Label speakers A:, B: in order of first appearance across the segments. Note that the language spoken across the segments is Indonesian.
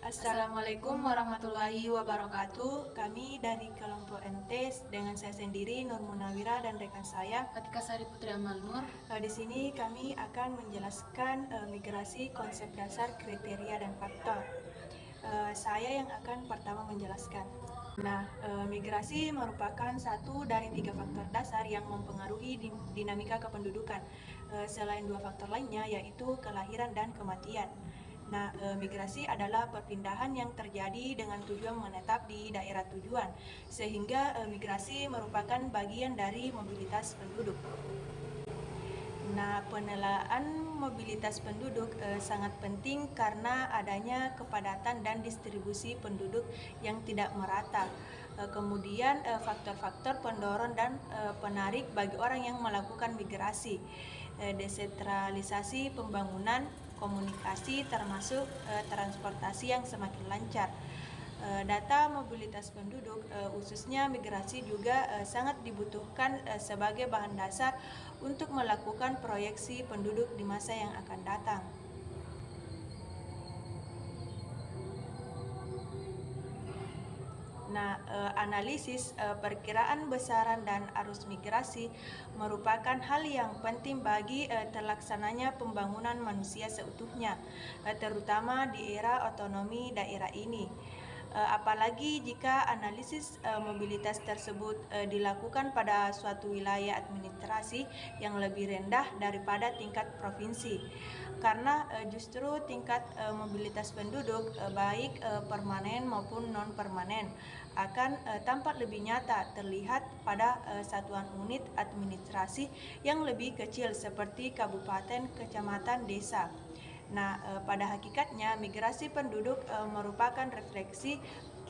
A: Assalamualaikum warahmatullahi wabarakatuh. Kami dari kelompok NTES dengan saya sendiri Nur Munawira dan rekan saya
B: Atika Sari Putri Amal Nur.
A: Di sini kami akan menjelaskan migrasi, konsep dasar, kriteria dan faktor. Saya yang akan pertama menjelaskan. Migrasi merupakan satu dari 3 faktor dasar yang mempengaruhi dinamika kependudukan. Selain 2 faktor lainnya yaitu kelahiran dan kematian. Migrasi adalah perpindahan yang terjadi dengan tujuan menetap di daerah tujuan, sehingga migrasi merupakan bagian dari mobilitas penduduk. Penilaian mobilitas penduduk sangat penting karena adanya kepadatan dan distribusi penduduk yang tidak merata. Kemudian faktor-faktor pendorong dan penarik bagi orang yang melakukan migrasi, desentralisasi pembangunan, komunikasi termasuk transportasi yang semakin lancar. Data mobilitas penduduk khususnya migrasi juga sangat dibutuhkan sebagai bahan dasar untuk melakukan proyeksi penduduk di masa yang akan datang. Analisis perkiraan besaran dan arus migrasi merupakan hal yang penting bagi terlaksananya pembangunan manusia seutuhnya, terutama di era otonomi daerah ini. Apalagi jika analisis mobilitas tersebut dilakukan pada suatu wilayah administrasi yang lebih rendah daripada tingkat provinsi. Karena justru tingkat mobilitas penduduk baik permanen maupun non-permanen akan tampak lebih nyata terlihat pada satuan unit administrasi yang lebih kecil seperti kabupaten, kecamatan, desa. Pada hakikatnya migrasi penduduk merupakan refleksi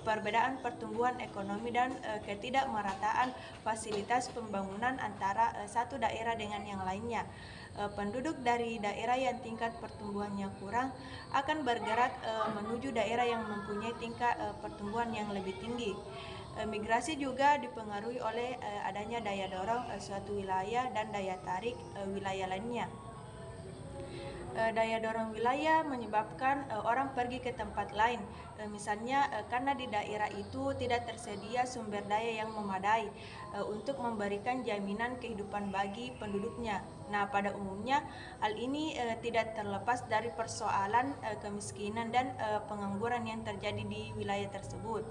A: perbedaan pertumbuhan ekonomi dan ketidakmerataan fasilitas pembangunan antara satu daerah dengan yang lainnya. Penduduk dari daerah yang tingkat pertumbuhannya kurang akan bergerak menuju daerah yang mempunyai tingkat pertumbuhan yang lebih tinggi. Migrasi juga dipengaruhi oleh adanya daya dorong suatu wilayah dan daya tarik wilayah lainnya. Daya dorong wilayah menyebabkan orang pergi ke tempat lain, misalnya karena di daerah itu tidak tersedia sumber daya yang memadai untuk memberikan jaminan kehidupan bagi penduduknya. Pada umumnya hal ini tidak terlepas dari persoalan kemiskinan dan pengangguran yang terjadi di wilayah tersebut.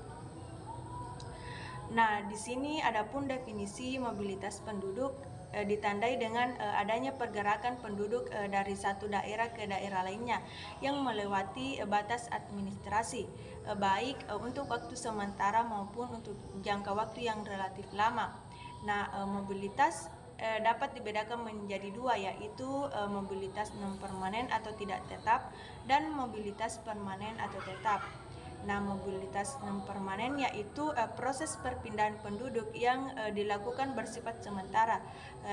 A: Di sini adapun definisi mobilitas penduduk ditandai dengan adanya pergerakan penduduk dari satu daerah ke daerah lainnya yang melewati batas administrasi, baik untuk waktu sementara maupun untuk jangka waktu yang relatif lama. Mobilitas dapat dibedakan menjadi dua, yaitu mobilitas non-permanen atau tidak tetap dan mobilitas permanen atau tetap. Mobilitas non-permanen yaitu proses perpindahan penduduk yang dilakukan bersifat sementara,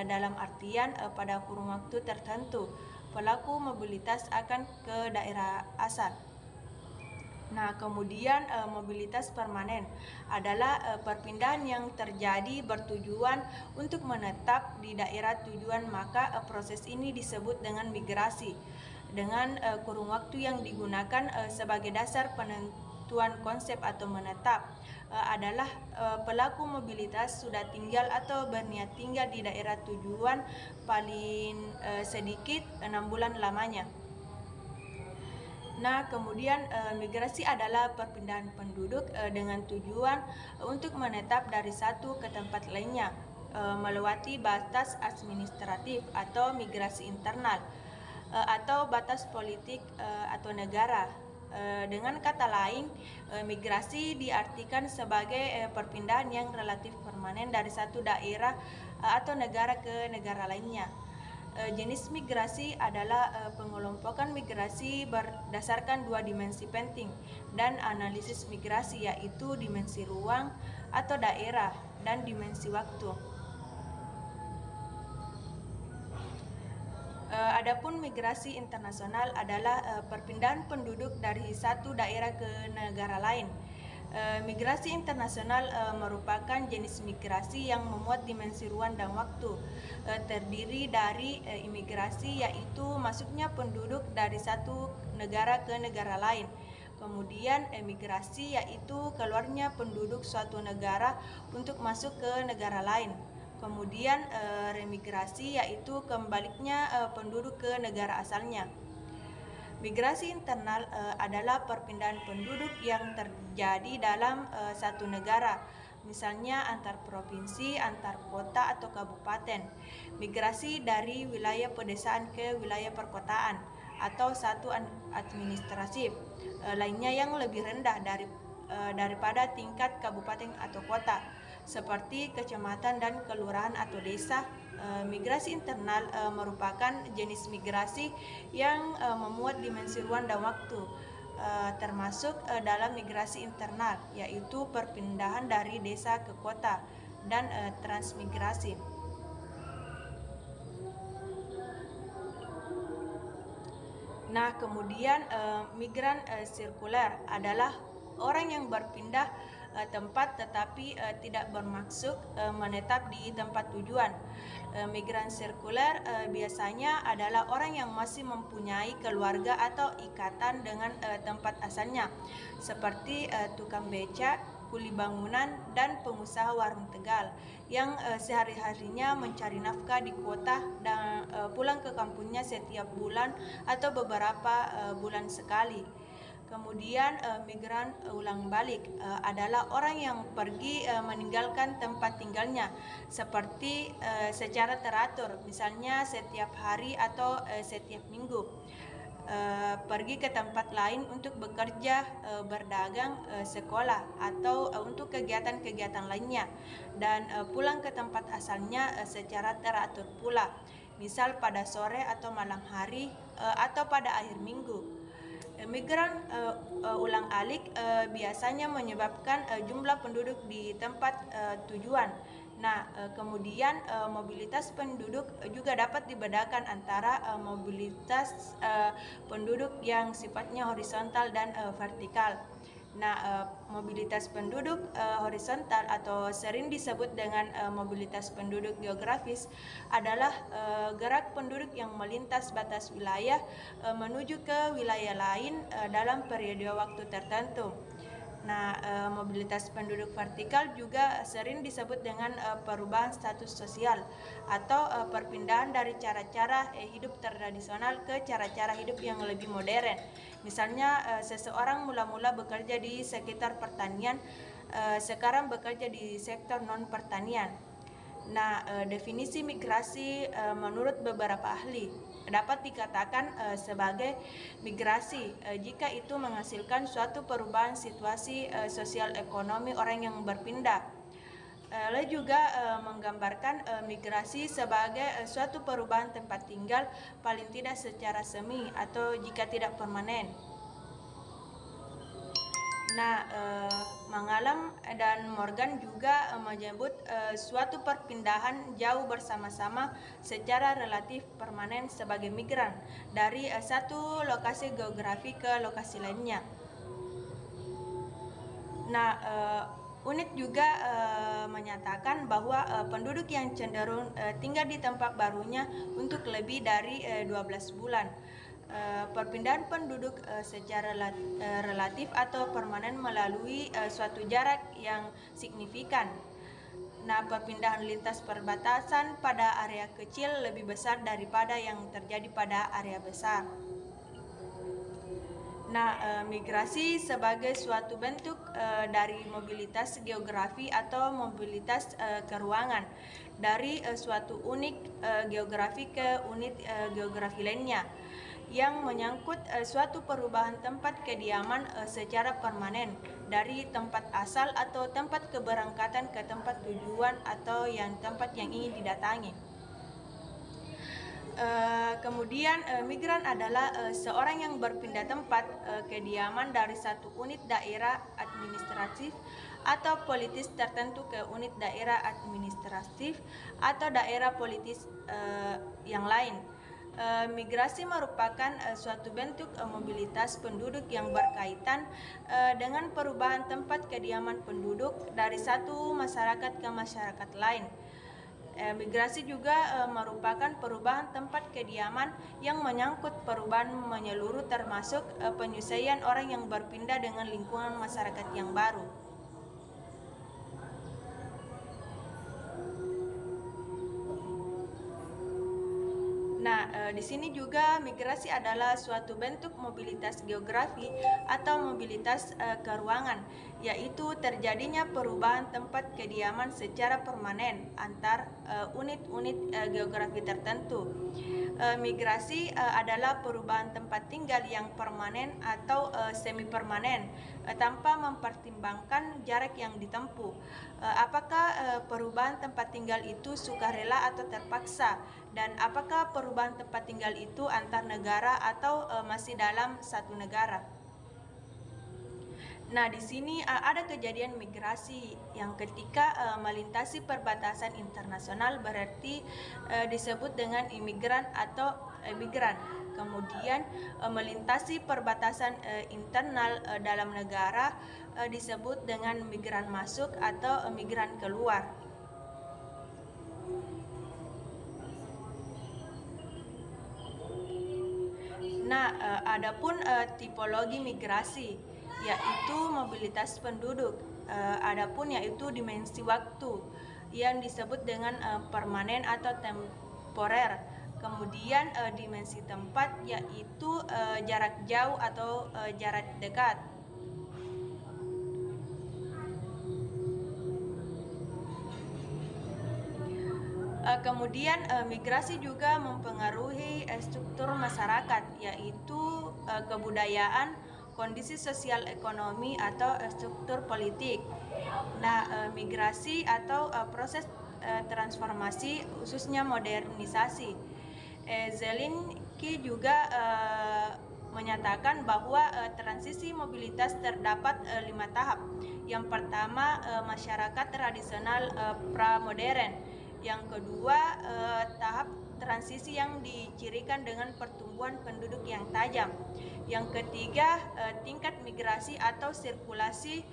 A: dalam artian pada kurun waktu tertentu pelaku mobilitas akan ke daerah asal. Kemudian mobilitas permanen adalah perpindahan yang terjadi bertujuan untuk menetap di daerah tujuan, maka proses ini disebut dengan migrasi dengan kurun waktu yang digunakan sebagai dasar penentuan konsep atau menetap adalah pelaku mobilitas sudah tinggal atau berniat tinggal di daerah tujuan paling sedikit 6 bulan lamanya. Kemudian migrasi adalah perpindahan penduduk dengan tujuan untuk menetap dari satu ke tempat lainnya melewati batas administratif atau migrasi internal atau batas politik atau negara. Dengan kata lain, migrasi diartikan sebagai perpindahan yang relatif permanen dari satu daerah atau negara ke negara lainnya. Jenis migrasi adalah pengelompokan migrasi berdasarkan 2 dimensi penting dan analisis migrasi, yaitu dimensi ruang atau daerah dan dimensi waktu. Adapun migrasi internasional adalah perpindahan penduduk dari satu daerah ke negara lain. Migrasi internasional merupakan jenis migrasi yang memuat dimensi ruang dan waktu. Terdiri dari imigrasi, yaitu masuknya penduduk dari satu negara ke negara lain, Kemudian emigrasi yaitu keluarnya penduduk suatu negara untuk masuk ke negara lain. Kemudian remigrasi yaitu kembaliknya penduduk ke negara asalnya. Migrasi internal adalah perpindahan penduduk yang terjadi dalam satu negara, misalnya antar provinsi, antar kota atau kabupaten. Migrasi dari wilayah pedesaan ke wilayah perkotaan atau satu administratif lainnya yang lebih rendah daripada tingkat kabupaten atau kota, seperti kecamatan dan kelurahan atau desa. Migrasi internal merupakan jenis migrasi yang memuat dimensi ruang dan waktu, termasuk dalam migrasi internal, yaitu perpindahan dari desa ke kota dan transmigrasi. Nah, kemudian migran sirkuler adalah orang yang berpindah tempat tetapi tidak bermaksud menetap di tempat tujuan. Migran sirkuler biasanya adalah orang yang masih mempunyai keluarga atau ikatan dengan tempat asalnya, seperti tukang beca, kuli bangunan, dan pengusaha warung Tegal yang sehari-harinya mencari nafkah di kota dan pulang ke kampungnya setiap bulan atau beberapa bulan sekali. Kemudian migran ulang balik adalah orang yang pergi meninggalkan tempat tinggalnya seperti secara teratur, misalnya setiap hari atau setiap minggu. Pergi ke tempat lain untuk bekerja, berdagang, sekolah, atau untuk kegiatan-kegiatan lainnya, dan pulang ke tempat asalnya secara teratur pula, misal pada sore atau malam hari atau pada akhir minggu. Migran ulang alik biasanya menyebabkan jumlah penduduk di tempat tujuan. Nah, kemudian mobilitas penduduk juga dapat dibedakan antara mobilitas penduduk yang sifatnya horizontal dan vertikal. Nah, mobilitas penduduk horizontal atau sering disebut dengan mobilitas penduduk geografis adalah gerak penduduk yang melintas batas wilayah menuju ke wilayah lain dalam periode waktu tertentu. Nah, mobilitas penduduk vertikal juga sering disebut dengan perubahan status sosial atau perpindahan dari cara-cara hidup tradisional ke cara-cara hidup yang lebih modern. Misalnya seseorang mula-mula bekerja di sekitar pertanian, sekarang bekerja di sektor non-pertanian. Nah, definisi migrasi menurut beberapa ahli dapat dikatakan sebagai migrasi jika itu menghasilkan suatu perubahan situasi sosial ekonomi orang yang berpindah. Lalu juga menggambarkan migrasi sebagai suatu perubahan tempat tinggal paling tidak secara semi atau jika tidak permanen. Nah, Mangalam dan Morgan juga menyebut suatu perpindahan jauh bersama-sama secara relatif permanen sebagai migran dari satu lokasi geografi ke lokasi lainnya. Nah, UNIT juga menyatakan bahwa penduduk yang cenderung tinggal di tempat barunya untuk lebih dari 12 bulan. Perpindahan penduduk secara relatif atau permanen melalui suatu jarak yang signifikan. Nah, perpindahan lintas perbatasan pada area kecil lebih besar daripada yang terjadi pada area besar. Nah, migrasi sebagai suatu bentuk dari mobilitas geografi atau mobilitas keruangan dari suatu unit geografi ke unit geografi lainnya yang menyangkut suatu perubahan tempat kediaman secara permanen dari tempat asal atau tempat keberangkatan ke tempat tujuan atau tempat yang ingin didatangi. Kemudian migran adalah seorang yang berpindah tempat kediaman dari satu unit daerah administratif atau politis tertentu ke unit daerah administratif atau daerah politis yang lain. Migrasi merupakan suatu bentuk mobilitas penduduk yang berkaitan dengan perubahan tempat kediaman penduduk dari satu masyarakat ke masyarakat lain. Migrasi juga merupakan perubahan tempat kediaman yang menyangkut perubahan menyeluruh termasuk penyesuaian orang yang berpindah dengan lingkungan masyarakat yang baru. Nah, di sini juga migrasi adalah suatu bentuk mobilitas geografi atau mobilitas keruangan, yaitu terjadinya perubahan tempat kediaman secara permanen antar unit-unit geografi tertentu. Migrasi adalah perubahan tempat tinggal yang permanen atau semi permanen tanpa mempertimbangkan jarak yang ditempuh. Apakah perubahan tempat tinggal itu sukarela atau terpaksa, dan apakah perubahan tempat tinggal itu antar negara atau masih dalam satu negara? Nah, di sini ada kejadian migrasi yang ketika melintasi perbatasan internasional berarti disebut dengan imigran atau emigran. Kemudian melintasi perbatasan internal dalam negara disebut dengan migran masuk atau migran keluar. Nah, adapun tipologi migrasi yaitu mobilitas penduduk. Adapun yaitu dimensi waktu yang disebut dengan permanen atau temporer. Kemudian dimensi tempat yaitu jarak jauh atau jarak dekat. Kemudian migrasi juga mempengaruhi struktur masyarakat, yaitu kebudayaan, kondisi sosial ekonomi atau struktur politik. Nah, migrasi atau proses transformasi khususnya modernisasi. Zelensky juga menyatakan bahwa transisi mobilitas terdapat 5 tahap. Yang pertama, masyarakat tradisional pra-modern. Yang kedua, tahap transisi yang dicirikan dengan pertumbuhan penduduk yang tajam. Yang ketiga, tingkat migrasi atau sirkulasi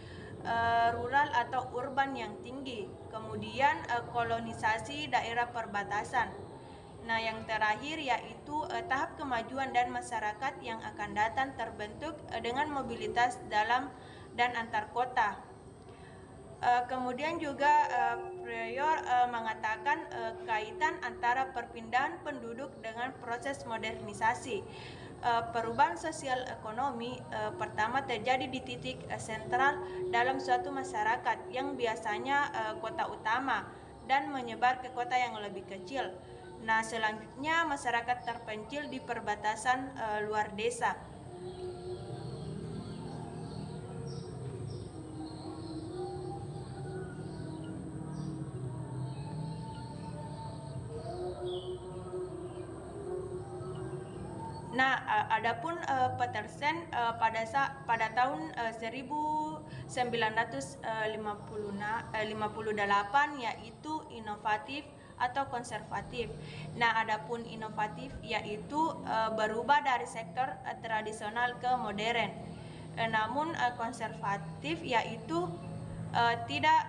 A: rural atau urban yang tinggi. Kemudian kolonisasi daerah perbatasan. Nah, yang terakhir yaitu tahap kemajuan dan masyarakat yang akan datang terbentuk dengan mobilitas dalam dan antar kota. Kemudian juga Prior mengatakan kaitan antara perpindahan penduduk dengan proses modernisasi. Perubahan sosial ekonomi pertama terjadi di titik sentral dalam suatu masyarakat yang biasanya kota utama dan menyebar ke kota yang lebih kecil. Nah, selanjutnya masyarakat terpencil di perbatasan luar desa. Nah, adapun Petersen pada tahun 1958 yaitu inovatif atau konservatif. Nah, adapun inovatif yaitu berubah dari sektor tradisional ke modern. Namun konservatif yaitu tidak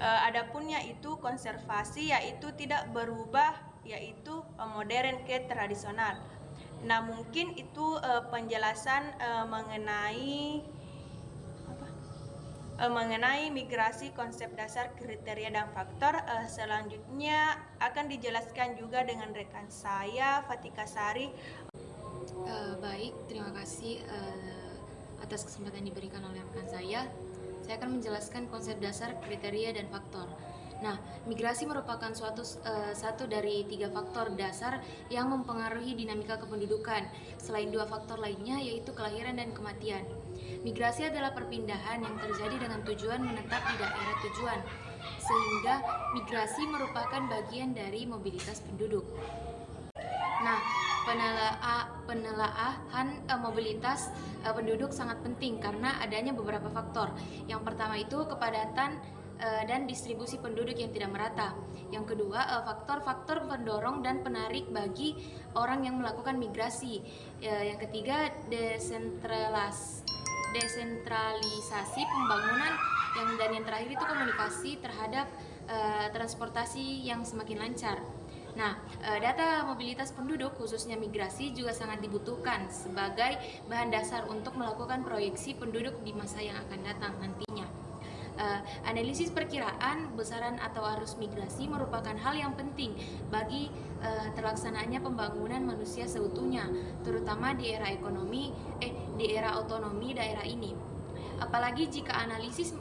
A: adapun yaitu konservasi yaitu tidak berubah yaitu modern ke tradisional. Nah, mungkin itu penjelasan mengenai migrasi, konsep dasar, kriteria dan faktor. Selanjutnya akan dijelaskan juga dengan rekan saya Fatika Sari.
B: Baik, terima kasih atas kesempatan diberikan oleh rekan saya. Saya akan menjelaskan konsep dasar, kriteria, dan faktor. Nah, migrasi merupakan satu dari 3 faktor dasar yang mempengaruhi dinamika kependudukan, selain 2 faktor lainnya yaitu kelahiran dan kematian. Migrasi adalah perpindahan yang terjadi dengan tujuan menetap di daerah tujuan, sehingga migrasi merupakan bagian dari mobilitas penduduk. Nah, penelaahan mobilitas penduduk sangat penting karena adanya beberapa faktor. Yang pertama itu kepadatan dan distribusi penduduk yang tidak merata. Yang kedua, faktor-faktor pendorong dan penarik bagi desentralisasi pembangunan, dan yang terakhir itu komunikasi terhadap transportasi yang semakin lancar. Nah, data mobilitas penduduk khususnya migrasi juga sangat dibutuhkan sebagai bahan dasar untuk melakukan proyeksi penduduk di masa yang akan datang nantinya. Analisis perkiraan besaran atau arus migrasi merupakan hal yang penting bagi terlaksanaannya pembangunan manusia seutuhnya, terutama di era otonomi daerah ini. Apalagi jika analisis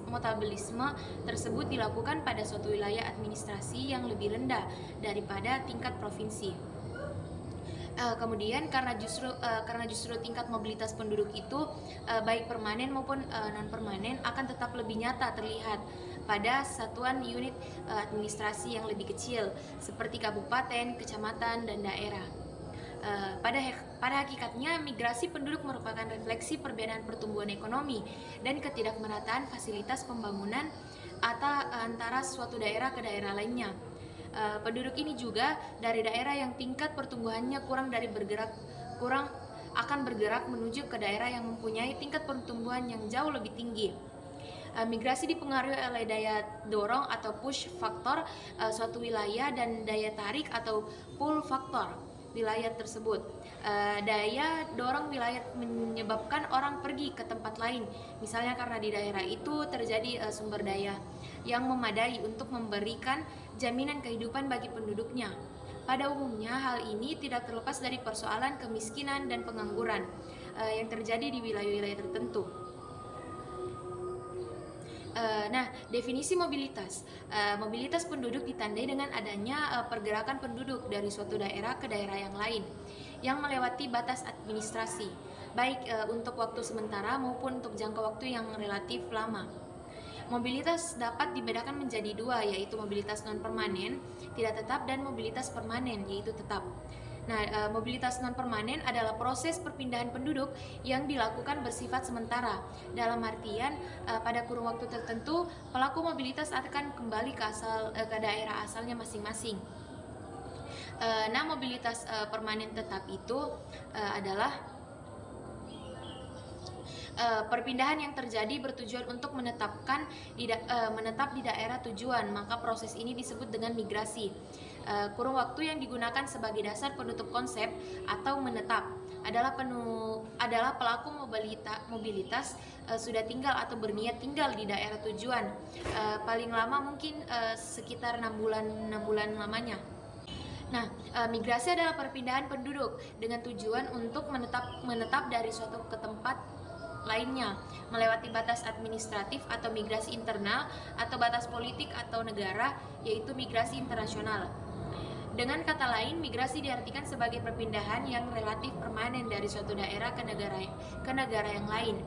B: mutabilisme tersebut dilakukan pada suatu wilayah administrasi yang lebih rendah daripada tingkat provinsi. Kemudian karena justru tingkat mobilitas penduduk itu baik permanen maupun non permanen akan tetap lebih nyata terlihat pada satuan unit administrasi yang lebih kecil seperti kabupaten, kecamatan, dan daerah. Pada hakikatnya, migrasi penduduk merupakan refleksi perbedaan pertumbuhan ekonomi dan ketidakmerataan fasilitas pembangunan antara suatu daerah ke daerah lainnya. Penduduk ini juga dari daerah yang tingkat pertumbuhannya kurang akan bergerak menuju ke daerah yang mempunyai tingkat pertumbuhan yang jauh lebih tinggi. Migrasi dipengaruhi oleh daya dorong atau push faktor suatu wilayah dan daya tarik atau pull faktor wilayah tersebut. Daya dorong wilayah menyebabkan orang pergi ke tempat lain, misalnya karena di daerah itu terjadi sumber daya yang memadai untuk memberikan jaminan kehidupan bagi penduduknya. Pada umumnya hal ini tidak terlepas dari persoalan kemiskinan dan pengangguran yang terjadi di wilayah-wilayah tertentu. Nah, definisi mobilitas. Mobilitas penduduk ditandai dengan adanya pergerakan penduduk dari suatu daerah ke daerah yang lain yang melewati batas administrasi, baik untuk waktu sementara maupun untuk jangka waktu yang relatif lama. Mobilitas dapat dibedakan menjadi dua, yaitu mobilitas non-permanen, tidak tetap, dan mobilitas permanen, yaitu tetap. Nah, mobilitas non-permanen adalah proses perpindahan penduduk yang dilakukan bersifat sementara. Dalam artian, pada kurun waktu tertentu, pelaku mobilitas akan kembali ke daerah asalnya masing-masing. Nah, mobilitas permanen tetap itu adalah perpindahan yang terjadi bertujuan untuk menetap di daerah tujuan, maka proses ini disebut dengan migrasi. Kurun waktu yang digunakan sebagai dasar penutup konsep atau menetap adalah pelaku mobilitas sudah tinggal atau berniat tinggal di daerah tujuan, paling lama mungkin sekitar 6 bulan lamanya. Nah, migrasi adalah perpindahan penduduk dengan tujuan untuk menetap dari suatu ke tempat lainnya, melewati batas administratif atau migrasi internal, atau batas politik atau negara, yaitu migrasi internasional. Dengan kata lain, migrasi diartikan sebagai perpindahan yang relatif permanen dari suatu daerah ke negara yang lain.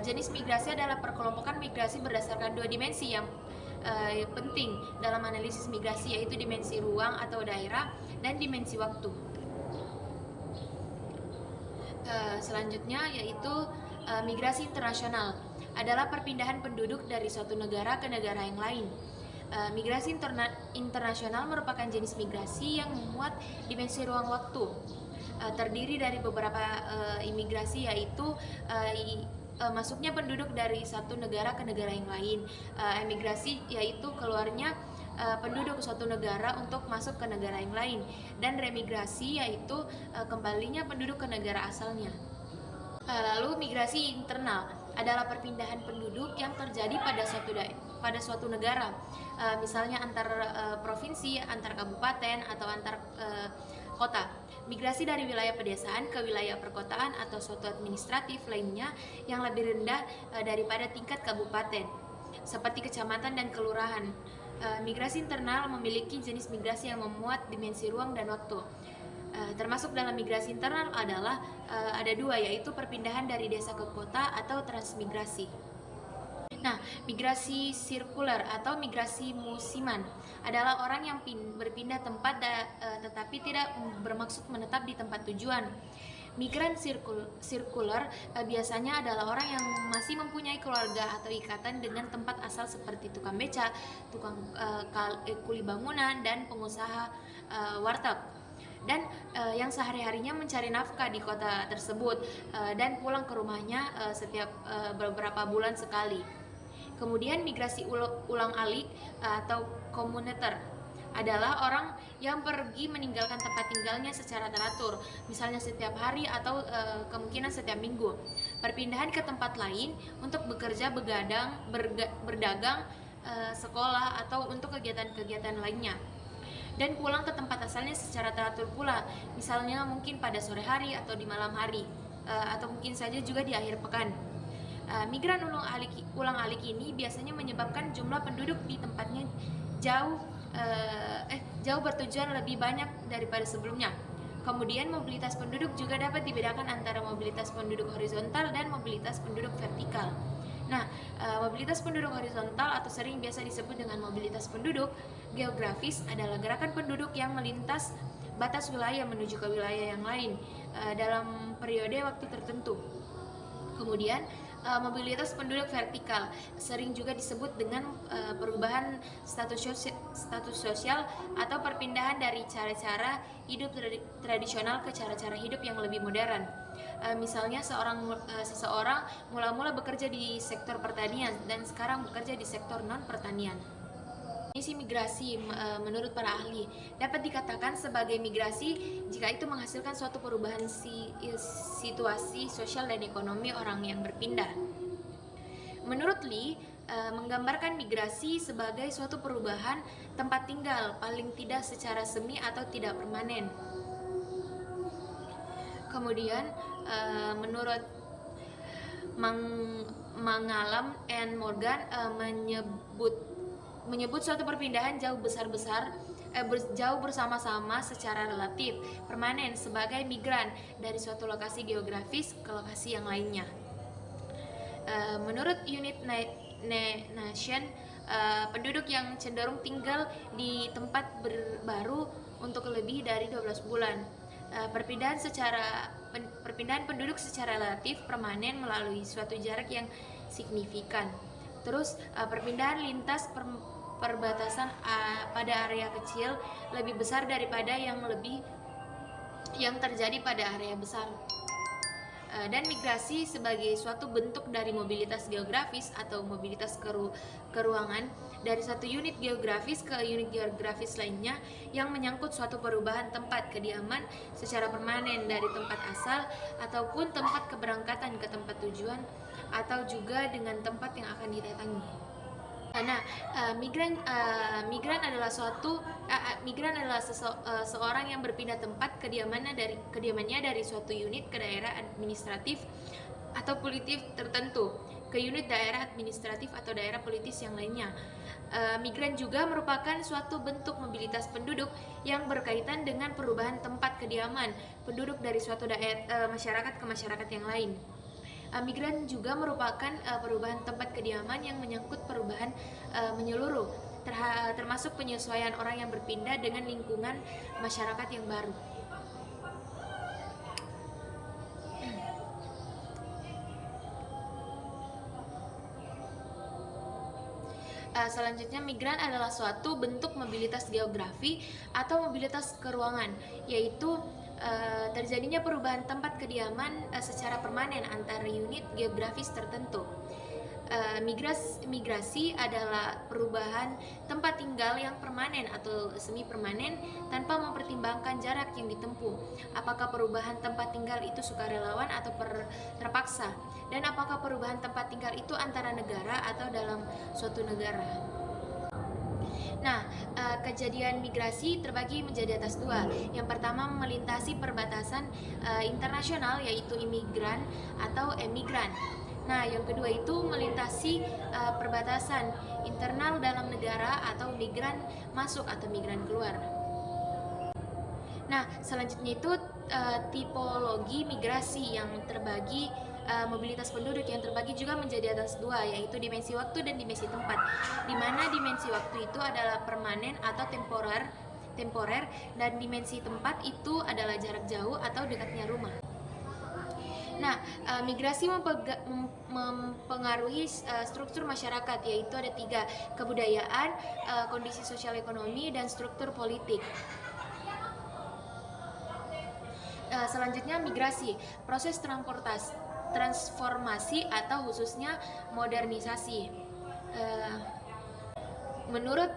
B: Jenis migrasi adalah perkelompokan migrasi berdasarkan dua dimensi yang penting dalam analisis migrasi, yaitu dimensi ruang atau daerah dan dimensi waktu. Selanjutnya yaitu migrasi internasional adalah perpindahan penduduk dari suatu negara ke negara yang lain. Migrasi internasional merupakan jenis migrasi yang memuat dimensi ruang waktu. Terdiri dari beberapa imigrasi, yaitu masuknya penduduk dari satu negara ke negara yang lain. Emigrasi yaitu keluarnya penduduk suatu negara untuk masuk ke negara yang lain, dan remigrasi yaitu kembalinya penduduk ke negara asalnya. Lalu migrasi internal adalah perpindahan penduduk yang terjadi pada suatu negara, misalnya antar provinsi, antar kabupaten, atau antar kota. Migrasi dari wilayah pedesaan ke wilayah perkotaan atau suatu administratif lainnya yang lebih rendah daripada tingkat kabupaten, seperti kecamatan dan kelurahan. Migrasi internal memiliki jenis migrasi yang memuat dimensi ruang dan waktu. Termasuk dalam migrasi internal adalah ada dua, yaitu perpindahan dari desa ke kota atau transmigrasi. Nah, migrasi sirkuler atau migrasi musiman adalah orang yang berpindah tempat tetapi tidak bermaksud menetap di tempat tujuan. Migran sirkuler biasanya adalah orang yang masih mempunyai keluarga atau ikatan dengan tempat asal seperti tukang beca, tukang kuli bangunan, dan pengusaha warteg. dan yang sehari-harinya mencari nafkah di kota tersebut dan pulang ke rumahnya setiap beberapa bulan sekali. Kemudian migrasi ulang-alik atau komuter adalah orang yang pergi meninggalkan tempat tinggalnya secara teratur, misalnya setiap hari atau kemungkinan setiap minggu. Perpindahan ke tempat lain untuk bekerja, berdagang, sekolah atau untuk kegiatan-kegiatan lainnya. Dan pulang ke tempat asalnya secara teratur pula, misalnya mungkin pada sore hari atau di malam hari, atau mungkin saja juga di akhir pekan. Migran ulang-alik ini biasanya menyebabkan jumlah penduduk di tempatnya jauh bertujuan lebih banyak daripada sebelumnya. Kemudian mobilitas penduduk juga dapat dibedakan antara mobilitas penduduk horizontal dan mobilitas penduduk vertikal. Nah, mobilitas penduduk horizontal atau sering biasa disebut dengan mobilitas penduduk geografis adalah gerakan penduduk yang melintas batas wilayah menuju ke wilayah yang lain dalam periode waktu tertentu. Kemudian mobilitas penduduk vertikal sering juga disebut dengan perubahan status sosial atau perpindahan dari cara-cara hidup tradisional ke cara-cara hidup yang lebih modern. Misalnya seseorang mula-mula bekerja di sektor pertanian dan sekarang bekerja di sektor non-pertanian. Definisi migrasi menurut para ahli dapat dikatakan sebagai migrasi jika itu menghasilkan suatu perubahan situasi sosial dan ekonomi orang yang berpindah. Menurut Lee, menggambarkan migrasi sebagai suatu perubahan tempat tinggal paling tidak secara semi atau tidak permanen. Kemudian menurut Mangalam and Morgan menyebut suatu perpindahan jauh bersama-sama secara relatif permanen sebagai migran dari suatu lokasi geografis ke lokasi yang lainnya. Menurut unit nation, penduduk yang cenderung tinggal di tempat baru untuk lebih dari 12 bulan. Perpindahan penduduk secara relatif permanen melalui suatu jarak yang signifikan. Terus perpindahan lintas perbatasan pada area kecil lebih besar daripada yang terjadi pada area besar. Dan migrasi sebagai suatu bentuk dari mobilitas geografis atau mobilitas keruangan dari satu unit geografis ke unit geografis lainnya yang menyangkut suatu perubahan tempat kediaman secara permanen dari tempat asal ataupun tempat keberangkatan ke tempat tujuan atau juga dengan tempat yang akan didatangi. Nah, migran adalah seorang yang berpindah tempat kediamannya dari suatu unit ke daerah administratif atau politik tertentu ke unit daerah administratif atau daerah politis yang lainnya. Migran juga merupakan suatu bentuk mobilitas penduduk yang berkaitan dengan perubahan tempat kediaman penduduk dari suatu masyarakat ke masyarakat yang lain. Migran juga merupakan perubahan tempat kediaman yang menyangkut perubahan menyeluruh, termasuk penyesuaian orang yang berpindah dengan lingkungan masyarakat yang baru. Selanjutnya, migran adalah suatu bentuk mobilitas geografi atau mobilitas keruangan, yaitu terjadinya perubahan tempat kediaman secara permanen antara unit geografis tertentu. Migrasi adalah perubahan tempat tinggal yang permanen atau semi permanen tanpa mempertimbangkan jarak yang ditempuh. Apakah perubahan tempat tinggal itu sukarelawan atau terpaksa? Dan apakah perubahan tempat tinggal itu antara negara atau dalam suatu negara? Nah, kejadian migrasi terbagi menjadi atas dua. Yang pertama melintasi perbatasan internasional, yaitu imigran atau emigran. Nah, yang kedua itu melintasi perbatasan internal dalam negara atau migran masuk atau migran keluar. Nah, selanjutnya itu tipologi migrasi yang terbagi. Mobilitas penduduk yang terbagi juga menjadi atas dua, yaitu dimensi waktu dan dimensi tempat, di mana dimensi waktu itu adalah permanen atau temporer dan dimensi tempat itu adalah jarak jauh atau dekatnya rumah. Nah, migrasi mempengaruhi struktur masyarakat, yaitu ada tiga: kebudayaan, kondisi sosial ekonomi, dan struktur politik. Selanjutnya migrasi, proses transformasi atau khususnya modernisasi. Menurut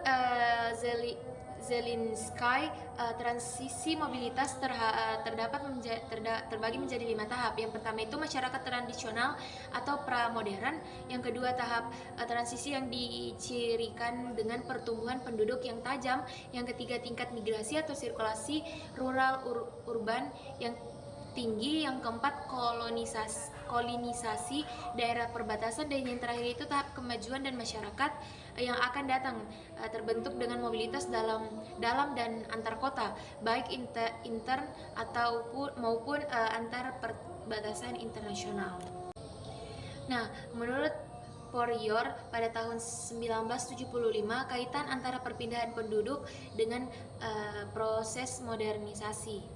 B: Zelensky, transisi mobilitas terbagi menjadi 5 tahap. Yang pertama itu masyarakat tradisional atau pramodern. Yang kedua tahap transisi yang dicirikan dengan pertumbuhan penduduk yang tajam. Yang ketiga tingkat migrasi atau sirkulasi rural urban yang tinggi. Yang keempat kolonisasi daerah perbatasan, dan yang terakhir itu tahap kemajuan dan masyarakat yang akan datang terbentuk dengan mobilitas dalam dan antar kota, baik intern maupun antar perbatasan internasional. Nah, menurut Poirier pada tahun 1975, kaitan antara perpindahan penduduk dengan proses modernisasi.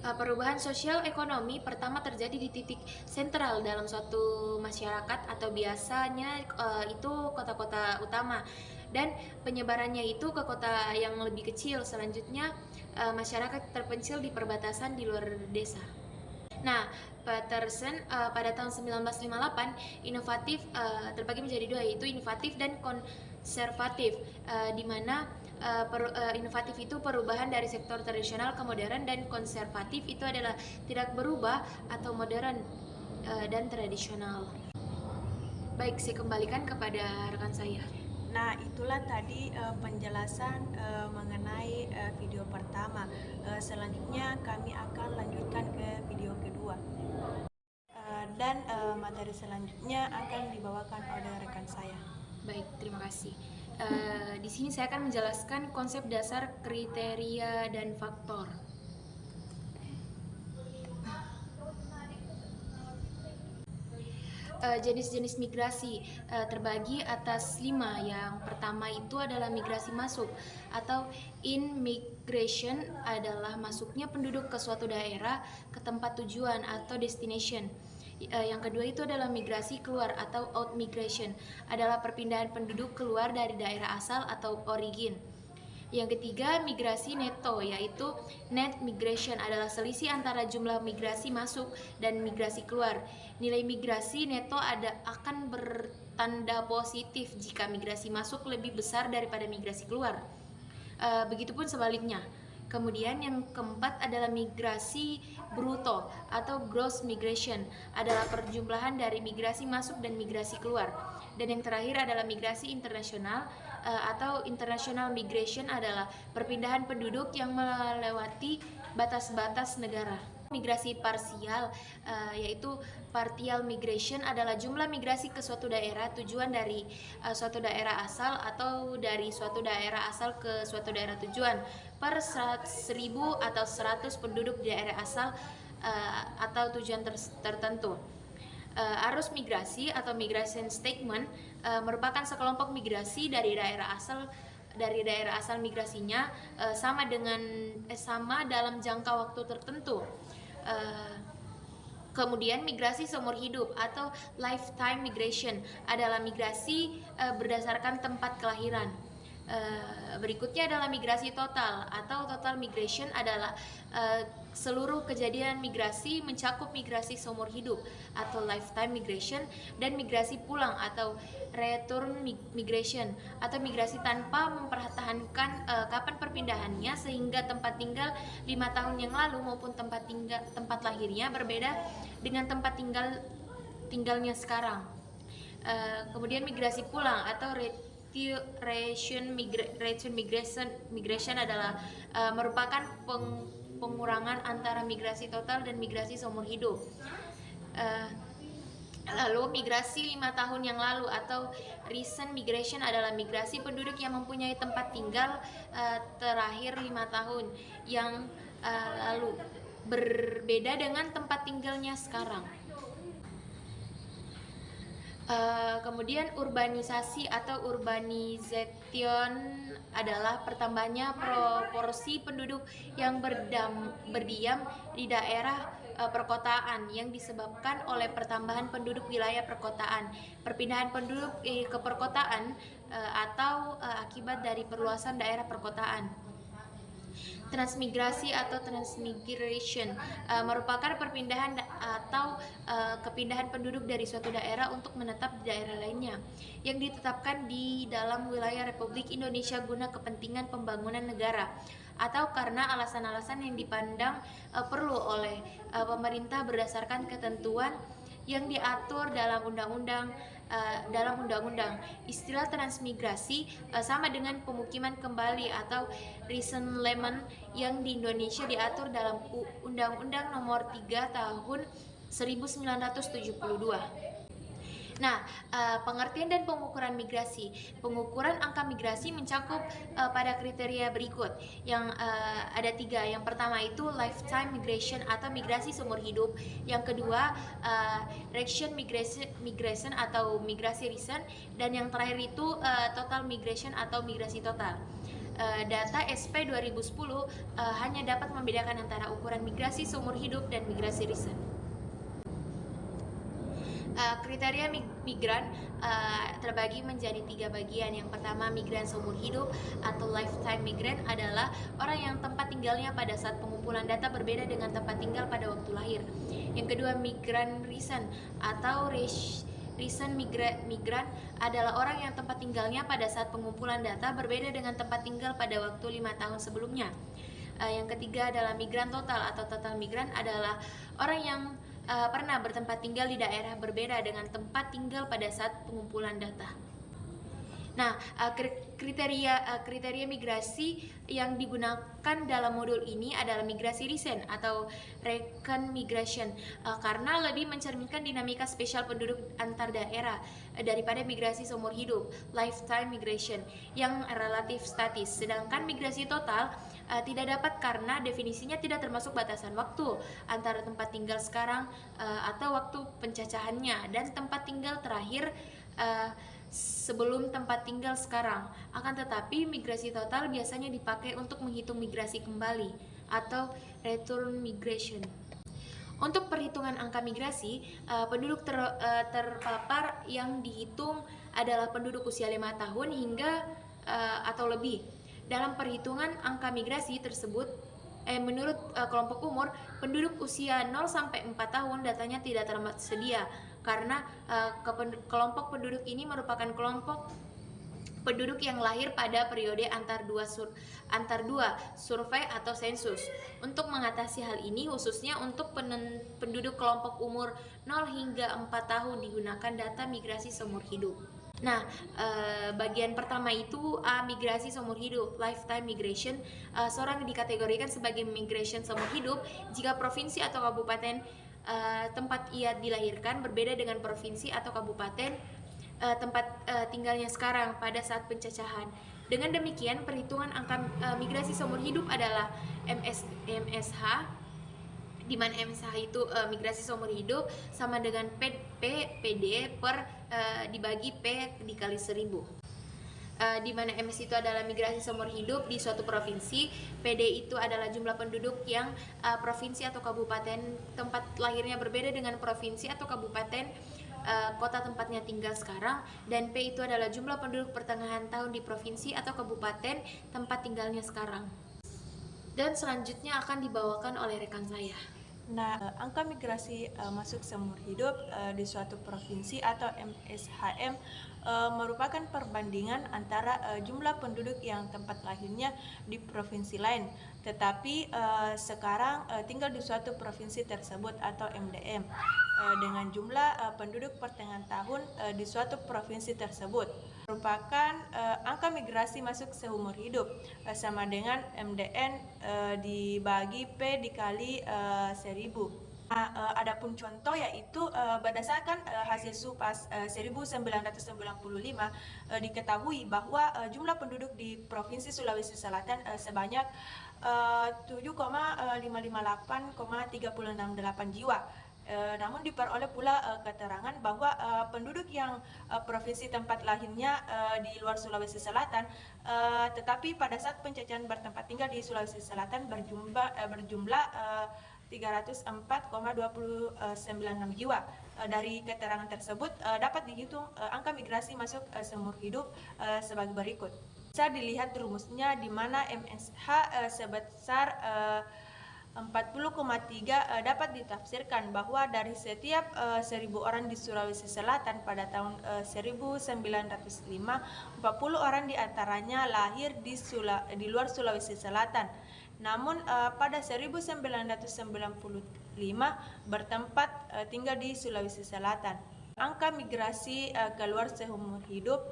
B: Perubahan sosial ekonomi pertama terjadi di titik sentral dalam suatu masyarakat atau biasanya itu kota-kota utama, dan penyebarannya itu ke kota yang lebih kecil. Selanjutnya masyarakat terpencil di perbatasan di luar desa. Nah, Patterson pada tahun 1958 inovatif terbagi menjadi dua, yaitu inovatif dan konservatif, di mana inovatif itu perubahan dari sektor tradisional ke modern, dan konservatif itu adalah tidak berubah atau modern dan tradisional. Baik, saya kembalikan kepada rekan saya.
A: Nah, itulah tadi penjelasan mengenai video pertama. Selanjutnya kami akan lanjutkan ke video kedua. Dan materi selanjutnya akan dibawakan oleh rekan saya.
B: Baik, terima kasih. Di sini saya akan menjelaskan konsep dasar, kriteria, dan faktor. Jenis-jenis migrasi terbagi atas 5. Yang pertama itu adalah migrasi masuk atau in-migration, adalah masuknya penduduk ke suatu daerah, ke tempat tujuan atau destination. Yang kedua itu adalah migrasi keluar atau out-migration, adalah perpindahan penduduk keluar dari daerah asal atau origin. Yang ketiga, migrasi neto, yaitu net migration, adalah selisih antara jumlah migrasi masuk dan migrasi keluar. Nilai migrasi neto akan bertanda positif jika migrasi masuk lebih besar daripada migrasi keluar. Begitupun sebaliknya. Kemudian yang keempat adalah migrasi bruto atau gross migration, adalah perjumlahan dari migrasi masuk dan migrasi keluar. Dan yang terakhir adalah migrasi internasional atau international migration, adalah perpindahan penduduk yang melewati batas-batas negara. Migrasi parsial, yaitu partial migration, adalah jumlah migrasi ke suatu daerah tujuan dari suatu daerah asal atau dari suatu daerah asal ke suatu daerah tujuan per 100.000 atau 100 penduduk di daerah asal atau tujuan tertentu. Arus migrasi atau migration statement merupakan sekelompok migrasi dari daerah asal migrasinya sama dalam jangka waktu tertentu. Kemudian migrasi seumur hidup atau lifetime migration, adalah migrasi berdasarkan tempat kelahiran. Berikutnya adalah migrasi total atau total migration, adalah seluruh kejadian migrasi mencakup migrasi seumur hidup atau lifetime migration, dan migrasi pulang atau return migration, atau migrasi tanpa mempertahankan kapan perpindahannya, sehingga tempat tinggal 5 tahun yang lalu maupun tempat lahirnya berbeda dengan tempat tinggalnya sekarang. Kemudian migrasi pulang atau return migration adalah merupakan pengurangan antara migrasi total dan migrasi seumur hidup. Lalu migrasi 5 tahun yang lalu atau recent migration, adalah migrasi penduduk yang mempunyai tempat tinggal terakhir 5 tahun yang lalu, berbeda dengan tempat tinggalnya sekarang. Kemudian urbanisasi atau urbanization, adalah pertambahannya proporsi penduduk yang berdiam di daerah perkotaan yang disebabkan oleh pertambahan penduduk wilayah perkotaan, perpindahan penduduk ke perkotaan, atau akibat dari perluasan daerah perkotaan. Transmigrasi atau transmigration merupakan perpindahan atau kepindahan penduduk dari suatu daerah untuk menetap di daerah lainnya yang ditetapkan di dalam wilayah Republik Indonesia guna kepentingan pembangunan negara atau karena alasan-alasan yang dipandang perlu oleh pemerintah berdasarkan ketentuan yang diatur dalam undang-undang. Istilah transmigrasi sama dengan pemukiman kembali atau resettlement yang di Indonesia diatur dalam Undang-Undang Nomor 3 Tahun 1972. Nah, pengertian dan pengukuran migrasi. Pengukuran angka migrasi mencakup pada kriteria berikut, yang ada 3. Yang pertama itu lifetime migration atau migrasi seumur hidup. Yang kedua, recent migration atau migrasi recent. Dan yang terakhir itu total migration atau migrasi total. Data SP 2010 hanya dapat membedakan antara ukuran migrasi seumur hidup dan migrasi recent. Kriteria migran terbagi menjadi 3 bagian. Yang pertama, migran seumur hidup atau lifetime migrant adalah orang yang tempat tinggalnya pada saat pengumpulan data berbeda dengan tempat tinggal pada waktu lahir. Yang kedua, migran recent atau recent migran adalah orang yang tempat tinggalnya pada saat pengumpulan data berbeda dengan tempat tinggal pada waktu 5 tahun sebelumnya. Yang ketiga adalah migran total atau total migran adalah orang yang pernah bertempat tinggal di daerah berbeda dengan tempat tinggal pada saat pengumpulan data. Nah, kriteria migrasi yang digunakan dalam modul ini adalah migrasi recent atau recent migration karena lebih mencerminkan dinamika spesial penduduk antar daerah daripada migrasi seumur hidup, lifetime migration, yang relatif statis. Sedangkan migrasi total tidak dapat karena definisinya tidak termasuk batasan waktu antara tempat tinggal sekarang atau waktu pencacahannya dan tempat tinggal terakhir sebelum tempat tinggal sekarang. Akan tetapi migrasi total biasanya dipakai untuk menghitung migrasi kembali atau return migration. Untuk perhitungan angka migrasi, penduduk terpapar yang dihitung adalah penduduk usia 5 tahun hingga atau lebih. Dalam perhitungan angka migrasi tersebut, menurut kelompok umur, penduduk usia 0 sampai 4 tahun datanya tidak tersedia karena kelompok penduduk ini merupakan kelompok penduduk yang lahir pada periode antar dua survei atau sensus. Untuk mengatasi hal ini, khususnya untuk penduduk kelompok umur 0 hingga 4 tahun digunakan data migrasi seumur hidup. Nah, bagian pertama itu migrasi seumur hidup, lifetime migration. Seorang dikategorikan sebagai migration seumur hidup jika provinsi atau kabupaten tempat ia dilahirkan berbeda dengan provinsi atau kabupaten tempat tinggalnya sekarang pada saat pencacahan. Dengan demikian, perhitungan angka migrasi seumur hidup adalah MSH, di mana MSH itu migrasi seumur hidup sama dengan PD per dibagi P dikali 1000. Di mana MS itu adalah migrasi seumur hidup di suatu provinsi, PD itu adalah jumlah penduduk yang provinsi atau kabupaten tempat lahirnya berbeda dengan provinsi atau kabupaten kota tempatnya tinggal sekarang, dan P itu adalah jumlah penduduk pertengahan tahun di provinsi atau kabupaten tempat tinggalnya sekarang. Dan selanjutnya akan dibawakan oleh rekan saya.
A: Nah, angka migrasi masuk seumur hidup di suatu provinsi atau MSHM merupakan perbandingan antara jumlah penduduk yang tempat lahirnya di provinsi lain, tetapi sekarang tinggal di suatu provinsi tersebut atau MDM dengan jumlah penduduk pertengahan tahun di suatu provinsi tersebut. Merupakan angka migrasi masuk seumur hidup sama dengan MDN dibagi P dikali 1000. Adapun contoh yaitu berdasarkan hasil SUPAS 1995 diketahui bahwa jumlah penduduk di Provinsi Sulawesi Selatan sebanyak 7,558,368 jiwa. Namun diperoleh pula keterangan bahwa penduduk yang provinsi tempat lahirnya di luar Sulawesi Selatan, tetapi pada saat pencacahan bertempat tinggal di Sulawesi Selatan berjumlah 304,296 jiwa. Dari keterangan tersebut dapat dihitung angka migrasi masuk seumur hidup sebagai berikut. Bisa dilihat rumusnya di mana MSH sebesar 40,3 dapat ditafsirkan bahwa dari setiap 1.000 orang di Sulawesi Selatan pada tahun 1905, 40 orang diantaranya lahir di luar Sulawesi Selatan. Namun pada 1995 bertempat tinggal di Sulawesi Selatan. Angka migrasi keluar seumur hidup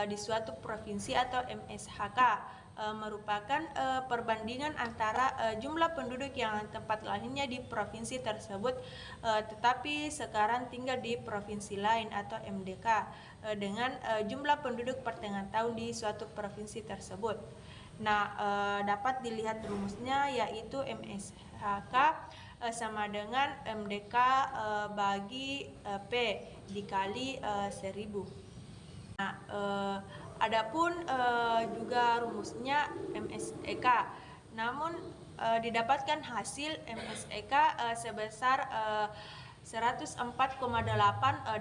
A: di suatu provinsi atau MSHK merupakan perbandingan antara jumlah penduduk yang tempat lahirnya di provinsi tersebut tetapi sekarang tinggal di provinsi lain atau MDK dengan jumlah penduduk pertengahan tahun di suatu provinsi tersebut. Nah, dapat dilihat rumusnya yaitu MSHK sama dengan MDK bagi P dikali 1000. Nah, adapun juga rumusnya MSEK. Namun didapatkan hasil MSEK sebesar 104,8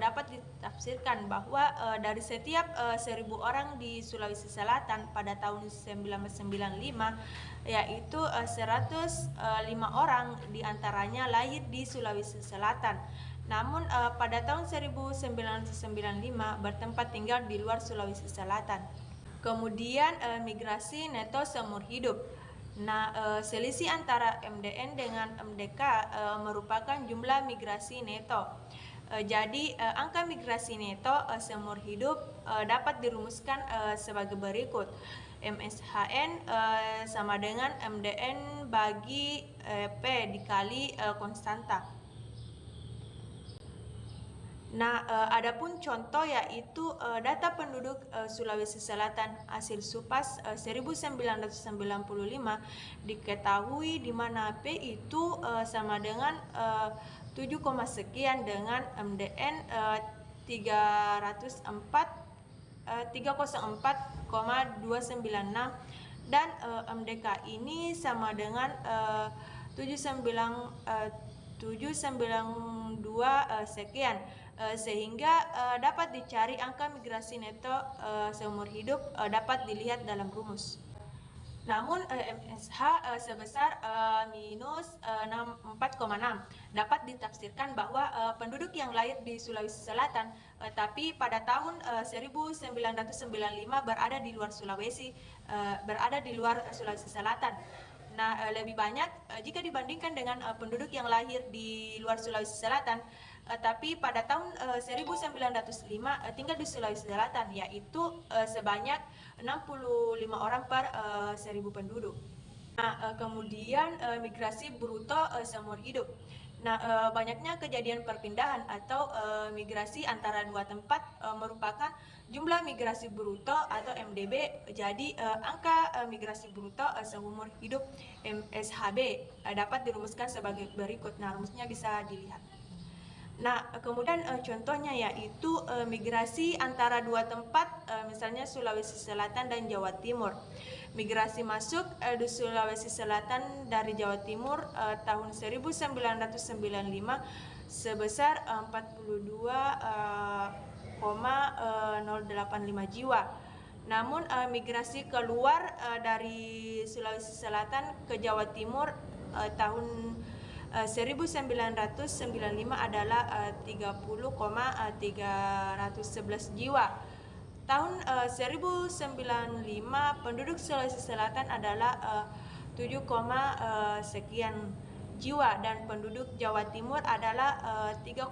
A: dapat ditafsirkan bahwa dari setiap 1.000 orang di Sulawesi Selatan pada tahun 1995 yaitu 105 orang diantaranya lahir di Sulawesi Selatan. Namun pada tahun 1995 bertempat tinggal di luar Sulawesi Selatan. Kemudian migrasi neto seumur hidup. Nah, selisih antara MDN dengan MDK merupakan jumlah migrasi neto. Jadi angka migrasi neto seumur hidup dapat dirumuskan sebagai berikut. MSHN sama dengan MDN bagi P dikali konstanta. Nah, adapun contoh yaitu data penduduk Sulawesi Selatan hasil SUPAS 1995 diketahui di mana P itu sama dengan 7, sekian dengan MDN 304,296 dan MDK ini sama dengan 792 sekian. Sehingga dapat dicari angka migrasi neto seumur hidup dapat dilihat dalam rumus. Namun MSH sebesar minus 4,6 dapat ditafsirkan bahwa penduduk yang lahir di Sulawesi Selatan tapi pada tahun 1995 berada di luar Sulawesi Selatan. Nah, lebih banyak jika dibandingkan dengan penduduk yang lahir di luar Sulawesi Selatan tapi pada tahun 1905 tinggal di Sulawesi Selatan yaitu sebanyak 65 orang per 1.000 penduduk. Nah, kemudian migrasi bruto seumur hidup. Nah, banyaknya kejadian perpindahan atau migrasi antara dua tempat merupakan jumlah migrasi bruto atau MDB. Jadi angka migrasi bruto seumur hidup MSHB dapat dirumuskan sebagai berikut. Nah, rumusnya bisa dilihat. Nah, kemudian contohnya yaitu migrasi antara dua tempat, misalnya Sulawesi Selatan dan Jawa Timur. Migrasi masuk di Sulawesi Selatan dari Jawa Timur tahun 1995 sebesar 42,085 jiwa. Namun migrasi keluar dari Sulawesi Selatan ke Jawa Timur tahun 1995 adalah 30,311 jiwa. Tahun 1995 penduduk Sulawesi Selatan adalah 7, sekian jiwa dan penduduk Jawa Timur adalah 3,3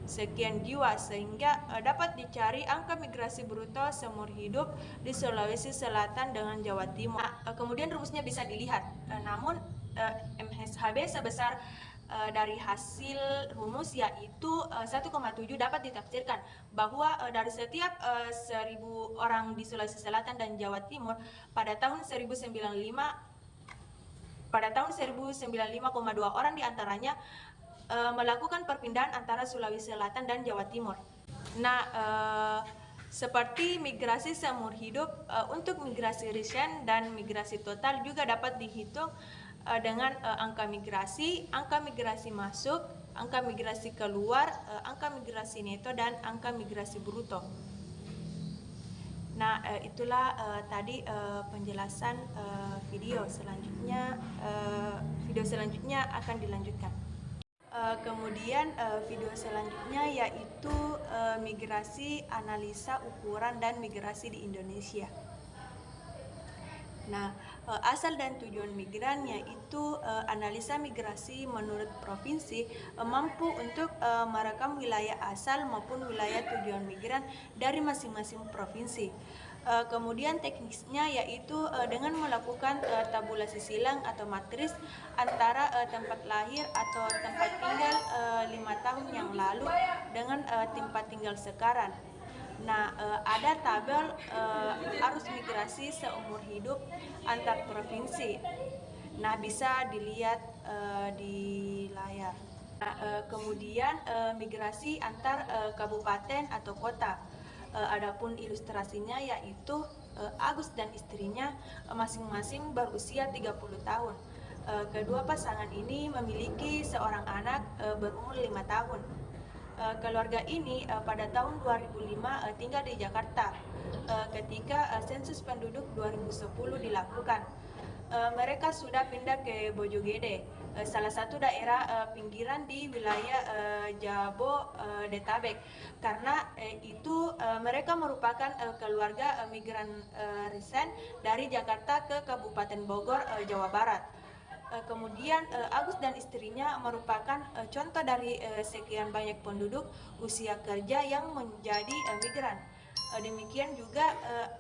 A: sekian jiwa sehingga dapat dicari angka migrasi bruto seumur hidup di Sulawesi Selatan dengan Jawa Timur. Kemudian rumusnya bisa dilihat. Namun MSHB sebesar dari hasil rumus yaitu 1,7 dapat ditafsirkan bahwa dari setiap 1.000 orang di Sulawesi Selatan dan Jawa Timur pada tahun 1995 2 orang diantaranya melakukan perpindahan antara Sulawesi Selatan dan Jawa Timur. Nah, seperti migrasi seumur hidup, untuk migrasi recent dan migrasi total juga dapat dihitung dengan angka migrasi masuk, angka migrasi keluar, angka migrasi neto, dan angka migrasi bruto. Nah, itulah tadi penjelasan video selanjutnya. Video selanjutnya akan dilanjutkan. Kemudian video selanjutnya yaitu migrasi, analisa, ukuran, dan migrasi di Indonesia. Nah, asal dan tujuan migran yaitu analisa migrasi menurut provinsi mampu untuk merekam wilayah asal maupun wilayah tujuan migran dari masing-masing provinsi. Kemudian teknisnya yaitu dengan melakukan tabulasi silang atau matris antara tempat lahir atau tempat tinggal 5 tahun yang lalu dengan tempat tinggal sekarang. Nah, ada tabel arus migrasi seumur hidup antar provinsi. Nah, bisa dilihat di layar. Nah, kemudian migrasi antar kabupaten atau kota. Adapun ilustrasinya yaitu Agus dan istrinya masing-masing berusia 30 tahun. Kedua pasangan ini memiliki seorang anak berumur 5 tahun. Keluarga ini pada tahun 2005 tinggal di Jakarta ketika sensus penduduk 2010 dilakukan. Mereka sudah pindah ke Bojonggede, salah satu daerah pinggiran di wilayah Jabodetabek, karena itu mereka merupakan keluarga migran resen dari Jakarta ke Kabupaten Bogor, Jawa Barat. Kemudian Agus dan istrinya merupakan contoh dari sekian banyak penduduk usia kerja yang menjadi migran. Demikian juga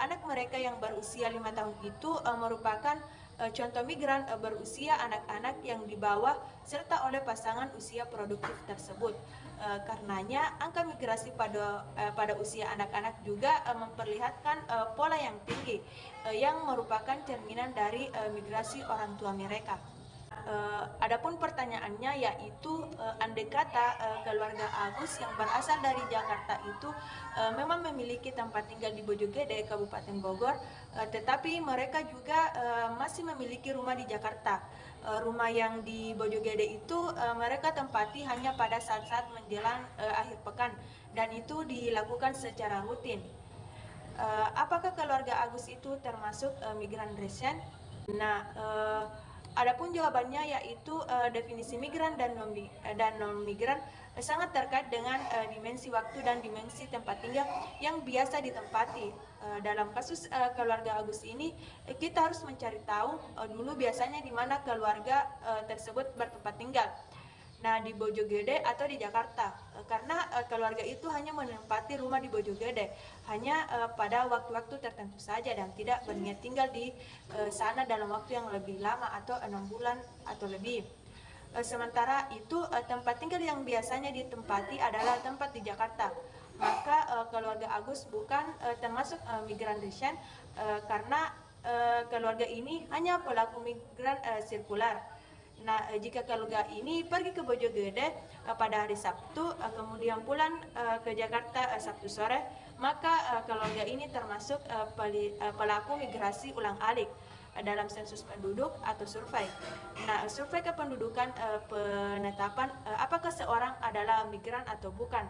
A: anak mereka yang berusia 5 tahun itu merupakan contoh migran berusia anak-anak yang dibawa serta oleh pasangan usia produktif tersebut. Karenanya angka migrasi pada usia anak-anak juga memperlihatkan pola yang tinggi yang merupakan cerminan dari migrasi orang tua mereka. Adapun pertanyaannya yaitu andai kata keluarga Agus yang berasal dari Jakarta itu memang memiliki tempat tinggal di Bojonggede, Kabupaten Bogor, tetapi mereka juga masih memiliki rumah di Jakarta. Rumah yang di Bojonggede itu mereka tempati hanya pada saat-saat menjelang akhir pekan, dan itu dilakukan secara rutin. Apakah keluarga Agus itu termasuk migran resen? Nah, adapun jawabannya yaitu definisi migran dan non-migran sangat terkait dengan dimensi waktu dan dimensi tempat tinggal yang biasa ditempati. Dalam kasus keluarga Agus ini, kita harus mencari tahu dulu biasanya di mana keluarga tersebut bertempat tinggal. Nah, di Bojonggede atau di Jakarta, karena keluarga itu hanya menempati rumah di Bojonggede hanya pada waktu-waktu tertentu saja dan tidak berniat tinggal di sana dalam waktu yang lebih lama atau 6 bulan atau lebih. Sementara itu tempat tinggal yang biasanya ditempati adalah tempat di Jakarta. Maka keluarga Agus bukan termasuk migran resen karena keluarga ini hanya pelaku migran sirkular. Nah, jika keluarga ini pergi ke Bojonggede pada hari Sabtu, kemudian pulang ke Jakarta Sabtu sore, maka keluarga ini termasuk pelaku migrasi ulang alik dalam sensus penduduk atau survei. Nah, survei kependudukan penetapan apakah seorang adalah migran atau bukan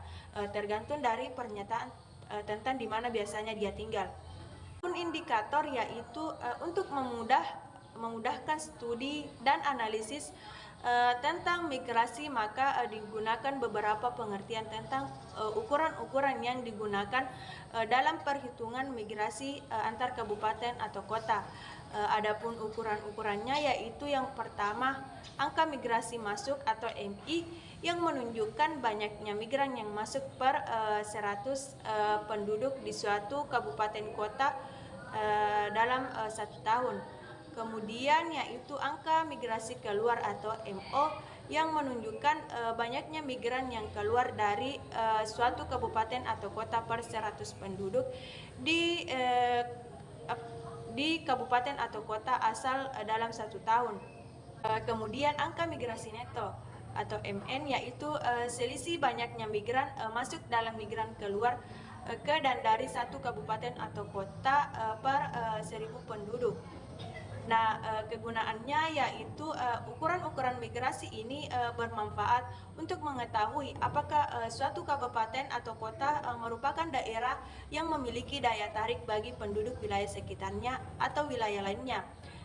A: tergantung dari pernyataan tentang di mana biasanya dia tinggal. Indikator yaitu untuk memudahkan studi dan analisis tentang migrasi, maka digunakan beberapa pengertian tentang ukuran-ukuran yang digunakan dalam perhitungan migrasi antar kabupaten atau kota. Adapun ukuran-ukurannya yaitu yang pertama angka migrasi masuk atau MI yang menunjukkan banyaknya migran yang masuk per 100 penduduk di suatu kabupaten kota dalam 1 tahun. Kemudian yaitu angka migrasi keluar atau MO yang menunjukkan banyaknya migran yang keluar dari suatu kabupaten atau kota per 100 penduduk di kabupaten atau kota asal dalam 1 tahun. Kemudian angka migrasi neto atau MN yaitu selisih banyaknya migran masuk dalam migran keluar ke dan dari satu kabupaten atau kota per 1000 penduduk. Nah, kegunaannya yaitu ukuran-ukuran migrasi ini bermanfaat untuk mengetahui apakah suatu kabupaten atau kota merupakan daerah yang memiliki daya tarik bagi penduduk wilayah sekitarnya atau wilayah lainnya.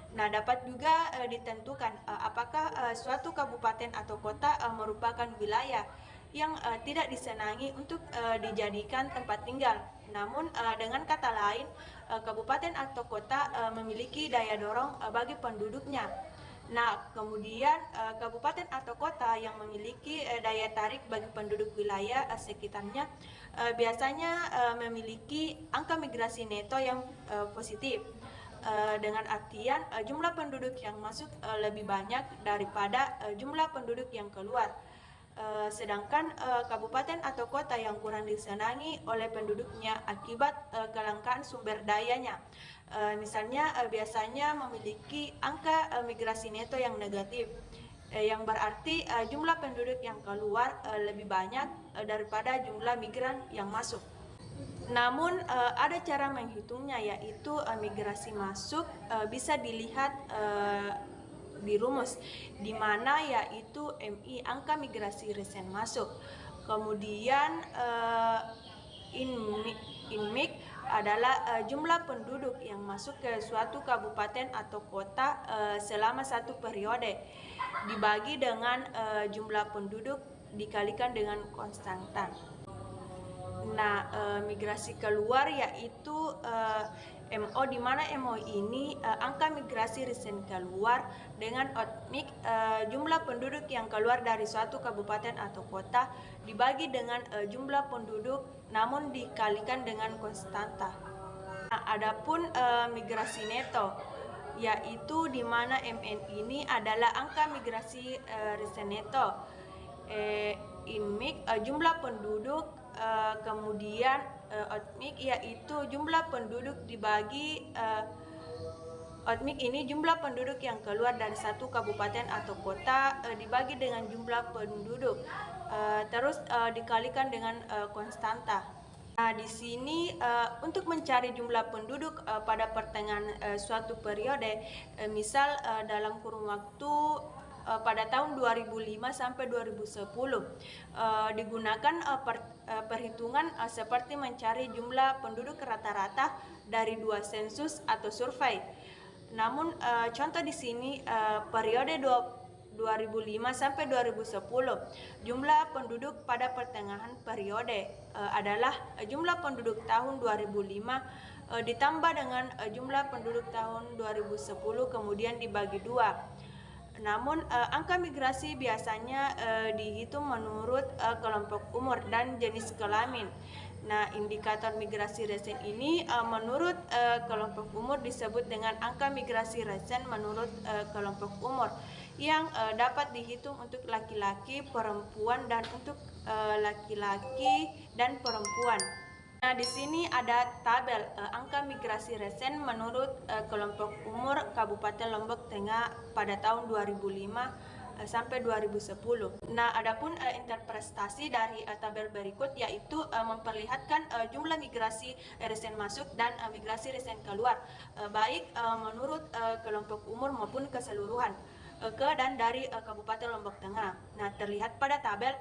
A: Nah, dapat juga ditentukan apakah suatu kabupaten atau kota merupakan wilayah yang tidak disenangi untuk dijadikan tempat tinggal. Namun dengan kata lain, kabupaten atau kota memiliki daya dorong bagi penduduknya. Nah, kemudian kabupaten atau kota yang memiliki daya tarik bagi penduduk wilayah sekitarnya biasanya memiliki angka migrasi neto yang positif. Dengan artian jumlah penduduk yang masuk lebih banyak daripada jumlah penduduk yang keluar. Sedangkan kabupaten atau kota yang kurang disenangi oleh penduduknya akibat kelangkaan sumber dayanya. Misalnya biasanya memiliki angka migrasi neto yang negatif, yang berarti jumlah penduduk yang keluar lebih banyak daripada jumlah migran yang masuk. Namun ada cara menghitungnya, yaitu migrasi masuk bisa dilihat di rumus, di mana yaitu MI angka migrasi resen masuk. Kemudian INMIG adalah jumlah penduduk yang masuk ke suatu kabupaten atau kota selama satu periode dibagi dengan jumlah penduduk dikalikan dengan konstanta. Nah, migrasi keluar yaitu MO, di mana MO ini angka migrasi resen keluar dengan OTMIG jumlah penduduk yang keluar dari suatu kabupaten atau kota dibagi dengan jumlah penduduk namun dikalikan dengan konstanta. Nah, adapun migrasi neto yaitu di mana MN ini adalah angka migrasi resen neto. INMIG jumlah penduduk, kemudian OTMIG yaitu jumlah penduduk dibagi OTMIG ini jumlah penduduk yang keluar dari satu kabupaten atau kota dibagi dengan jumlah penduduk, terus dikalikan dengan konstanta. Nah, di sini untuk mencari jumlah penduduk pada pertengahan suatu periode, misal dalam kurun waktu pada tahun 2005 sampai 2010 digunakan perhitungan seperti mencari jumlah penduduk rata-rata dari 2 sensus atau survei. Namun contoh di sini periode 2005 sampai 2010 jumlah penduduk pada pertengahan periode adalah jumlah penduduk tahun 2005 ditambah dengan jumlah penduduk tahun 2010 kemudian dibagi 2. Namun angka migrasi biasanya dihitung menurut kelompok umur dan jenis kelamin. Nah, indikator migrasi resen ini menurut kelompok umur disebut dengan angka migrasi resen menurut kelompok umur, yang dapat dihitung untuk laki-laki, perempuan, dan untuk laki-laki dan perempuan. Nah, di sini ada tabel angka migrasi resen menurut kelompok umur Kabupaten Lombok Tengah pada tahun 2005 sampai 2010. Nah, adapun interpretasi dari tabel berikut yaitu memperlihatkan jumlah migrasi resen masuk dan migrasi resen keluar baik menurut kelompok umur maupun keseluruhan ke dan dari Kabupaten Lombok Tengah. Nah, terlihat pada tabel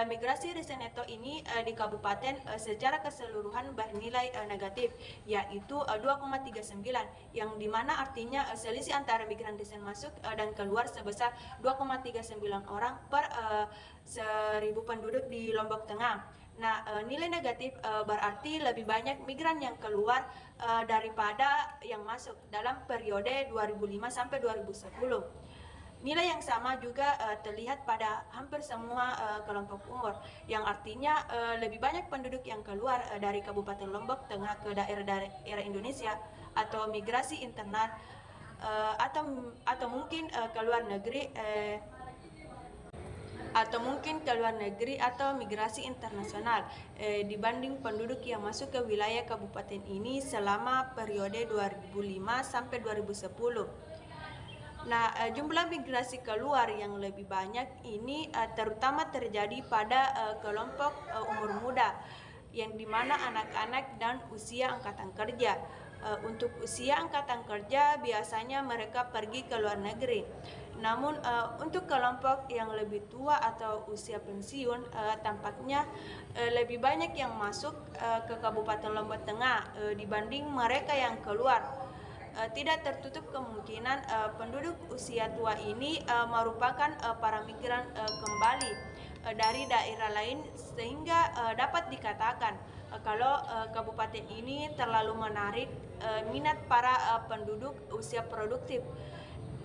A: migrasi resen neto ini di kabupaten secara keseluruhan bernilai negatif, yaitu 2,39, yang dimana artinya selisih antara migran resen masuk dan keluar sebesar 2,39 orang per 1.000 penduduk di Lombok Tengah. Nah, nilai negatif berarti lebih banyak migran yang keluar daripada yang masuk dalam periode 2005 sampai 2010. Nilai yang sama juga terlihat pada hampir semua kelompok umur, yang artinya lebih banyak penduduk yang keluar dari Kabupaten Lombok Tengah ke daerah-daerah Indonesia atau migrasi internal atau mungkin ke luar negeri atau migrasi internasional dibanding penduduk yang masuk ke wilayah kabupaten ini selama periode 2005 sampai 2010. Nah, jumlah migrasi keluar yang lebih banyak ini terutama terjadi pada kelompok umur muda, yang dimana anak-anak dan usia angkatan kerja. Untuk usia angkatan kerja biasanya mereka pergi ke luar negeri. Namun untuk kelompok yang lebih tua atau usia pensiun tampaknya lebih banyak yang masuk ke Kabupaten Lombok Tengah dibanding mereka yang keluar. Tidak tertutup kemungkinan penduduk usia tua ini merupakan para migran kembali dari daerah lain, sehingga dapat dikatakan kalau kabupaten ini terlalu menarik minat para penduduk usia produktif.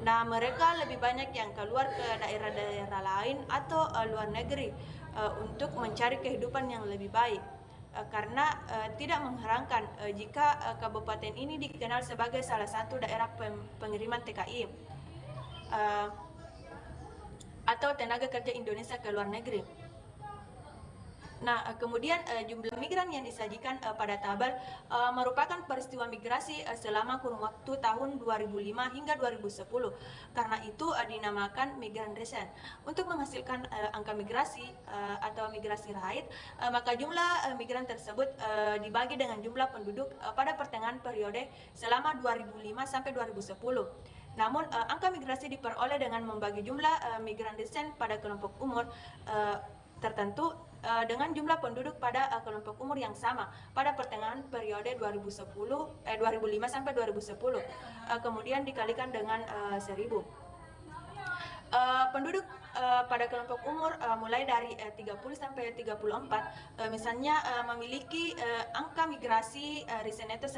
A: Nah, mereka lebih banyak yang keluar ke daerah-daerah lain atau luar negeri untuk mencari kehidupan yang lebih baik. Karena tidak mengherankan jika kabupaten ini dikenal sebagai salah satu daerah pengiriman TKI atau tenaga kerja Indonesia ke luar negeri. Nah, kemudian jumlah migran yang disajikan pada tabel merupakan peristiwa migrasi selama kurun waktu tahun 2005 hingga 2010. Karena itu dinamakan migran recent. Untuk menghasilkan angka migrasi atau migrasi rate, maka jumlah migran tersebut dibagi dengan jumlah penduduk pada pertengahan periode selama 2005 sampai 2010. Namun, angka migrasi diperoleh dengan membagi jumlah migran recent pada kelompok umur tertentu dengan jumlah penduduk pada kelompok umur yang sama pada pertengahan periode 2005 sampai 2010, kemudian dikalikan dengan 1000. Penduduk pada kelompok umur mulai dari 30 sampai 34 misalnya memiliki angka migrasi recent itu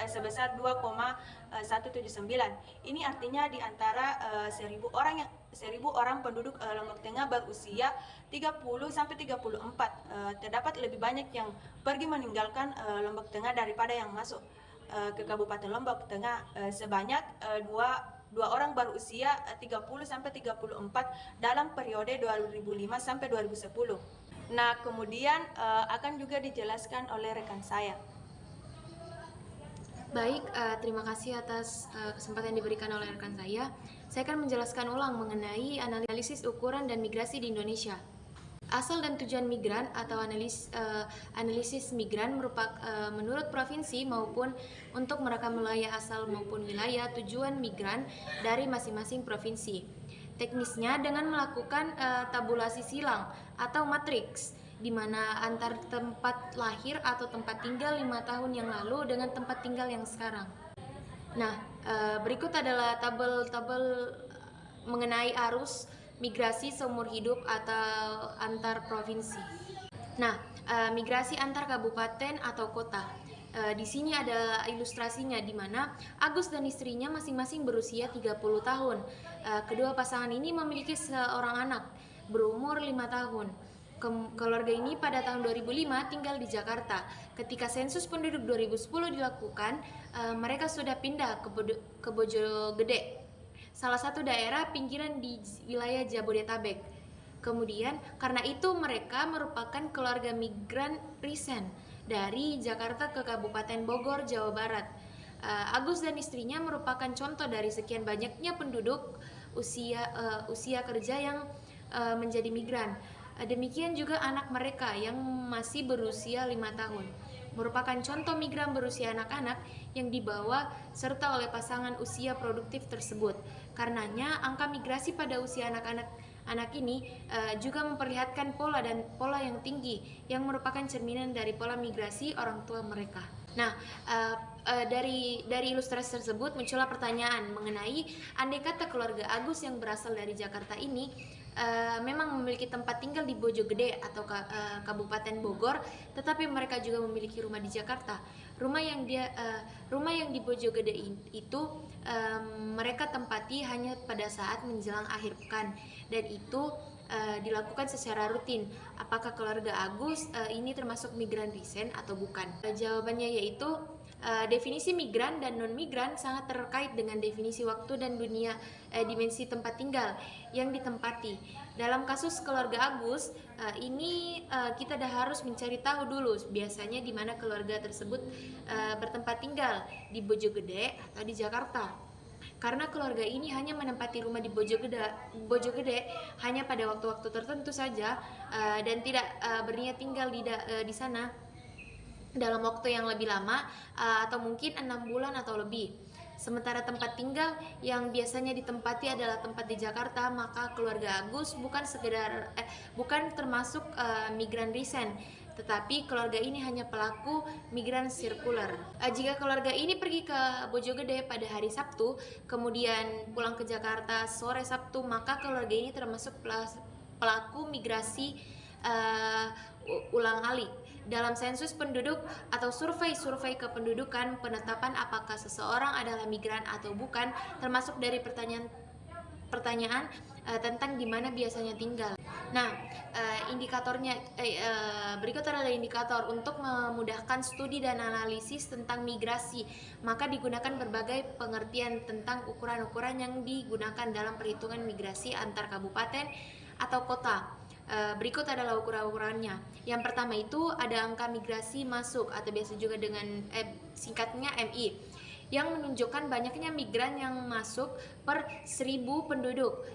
A: sebesar 2,179. Ini artinya di antara 1000 orang penduduk Lombok Tengah berusia 30 sampai 34 terdapat lebih banyak yang pergi meninggalkan Lombok Tengah daripada yang masuk ke Kabupaten Lombok Tengah. Sebanyak dua orang berusia 30 sampai 34 dalam periode 2005 sampai 2010. Nah, kemudian akan juga dijelaskan oleh rekan saya.
B: Baik, terima kasih atas kesempatan yang diberikan oleh rekan saya. Saya akan menjelaskan ulang mengenai analisis ukuran dan migrasi di Indonesia. Asal dan tujuan migran atau analisis migran merupakan menurut provinsi maupun untuk merekam wilayah asal maupun wilayah tujuan migran dari masing-masing provinsi. Teknisnya dengan melakukan tabulasi silang atau matriks, di mana antar tempat lahir atau tempat tinggal 5 tahun yang lalu dengan tempat tinggal yang sekarang. Nah, berikut adalah tabel-tabel mengenai arus migrasi seumur hidup atau antar provinsi. Nah, migrasi antar kabupaten atau kota. Di sini ada ilustrasinya di mana Agus dan istrinya masing-masing berusia 30 tahun. Kedua pasangan ini memiliki seorang anak berumur 5 tahun. Keluarga ini pada tahun 2005 tinggal di Jakarta. Ketika sensus penduduk 2010 dilakukan, mereka sudah pindah ke Bojonggede, salah satu daerah pinggiran di wilayah Jabodetabek. Kemudian karena itu mereka merupakan keluarga migran recent dari Jakarta ke Kabupaten Bogor, Jawa Barat. Agus dan istrinya merupakan contoh dari sekian banyaknya penduduk usia kerja yang menjadi migran. Demikian juga anak mereka yang masih berusia 5 tahun merupakan contoh migran berusia anak-anak yang dibawa serta oleh pasangan usia produktif tersebut. Karenanya angka migrasi pada usia anak ini juga memperlihatkan pola yang tinggi yang merupakan cerminan dari pola migrasi orang tua mereka. Nah, dari ilustrasi tersebut muncullah pertanyaan mengenai andai kata keluarga Agus yang berasal dari Jakarta ini memang memiliki tempat tinggal di Bojonggede atau Kabupaten Bogor, tetapi mereka juga memiliki rumah di Jakarta. Rumah yang di Bojonggede itu mereka tempati hanya pada saat menjelang akhir pekan, dan itu dilakukan secara rutin. Apakah keluarga Agus ini termasuk migran recent atau bukan? Jawabannya yaitu definisi migran dan non-migran sangat terkait dengan definisi waktu dan dimensi tempat tinggal yang ditempati. Dalam kasus keluarga Agus, ini kita harus mencari tahu dulu biasanya di mana keluarga tersebut bertempat tinggal, di Bojonggede atau di Jakarta. Karena keluarga ini hanya menempati rumah di Bojonggede hanya pada waktu-waktu tertentu saja dan tidak berniat tinggal di sana. dalam waktu yang lebih lama atau mungkin 6 bulan atau lebih. Sementara tempat tinggal yang biasanya ditempati adalah tempat di Jakarta, maka keluarga Agus bukan termasuk migran recent, tetapi keluarga ini hanya pelaku migran sirkuler. Jika keluarga ini pergi ke Bojonggede pada hari Sabtu, kemudian pulang ke Jakarta sore Sabtu, maka keluarga ini termasuk pelaku migrasi ulang alik. Dalam sensus penduduk atau survei kependudukan, penetapan apakah seseorang adalah migran atau bukan termasuk dari pertanyaan tentang di mana biasanya tinggal. Nah, berikut adalah indikator untuk memudahkan studi dan analisis tentang migrasi. Maka digunakan berbagai pengertian tentang ukuran-ukuran yang digunakan dalam perhitungan migrasi antar kabupaten atau kota. Berikut adalah ukuran-ukurannya. Yang pertama itu ada angka migrasi masuk atau biasa juga dengan singkatnya MI, yang menunjukkan banyaknya migran yang masuk per 1000 penduduk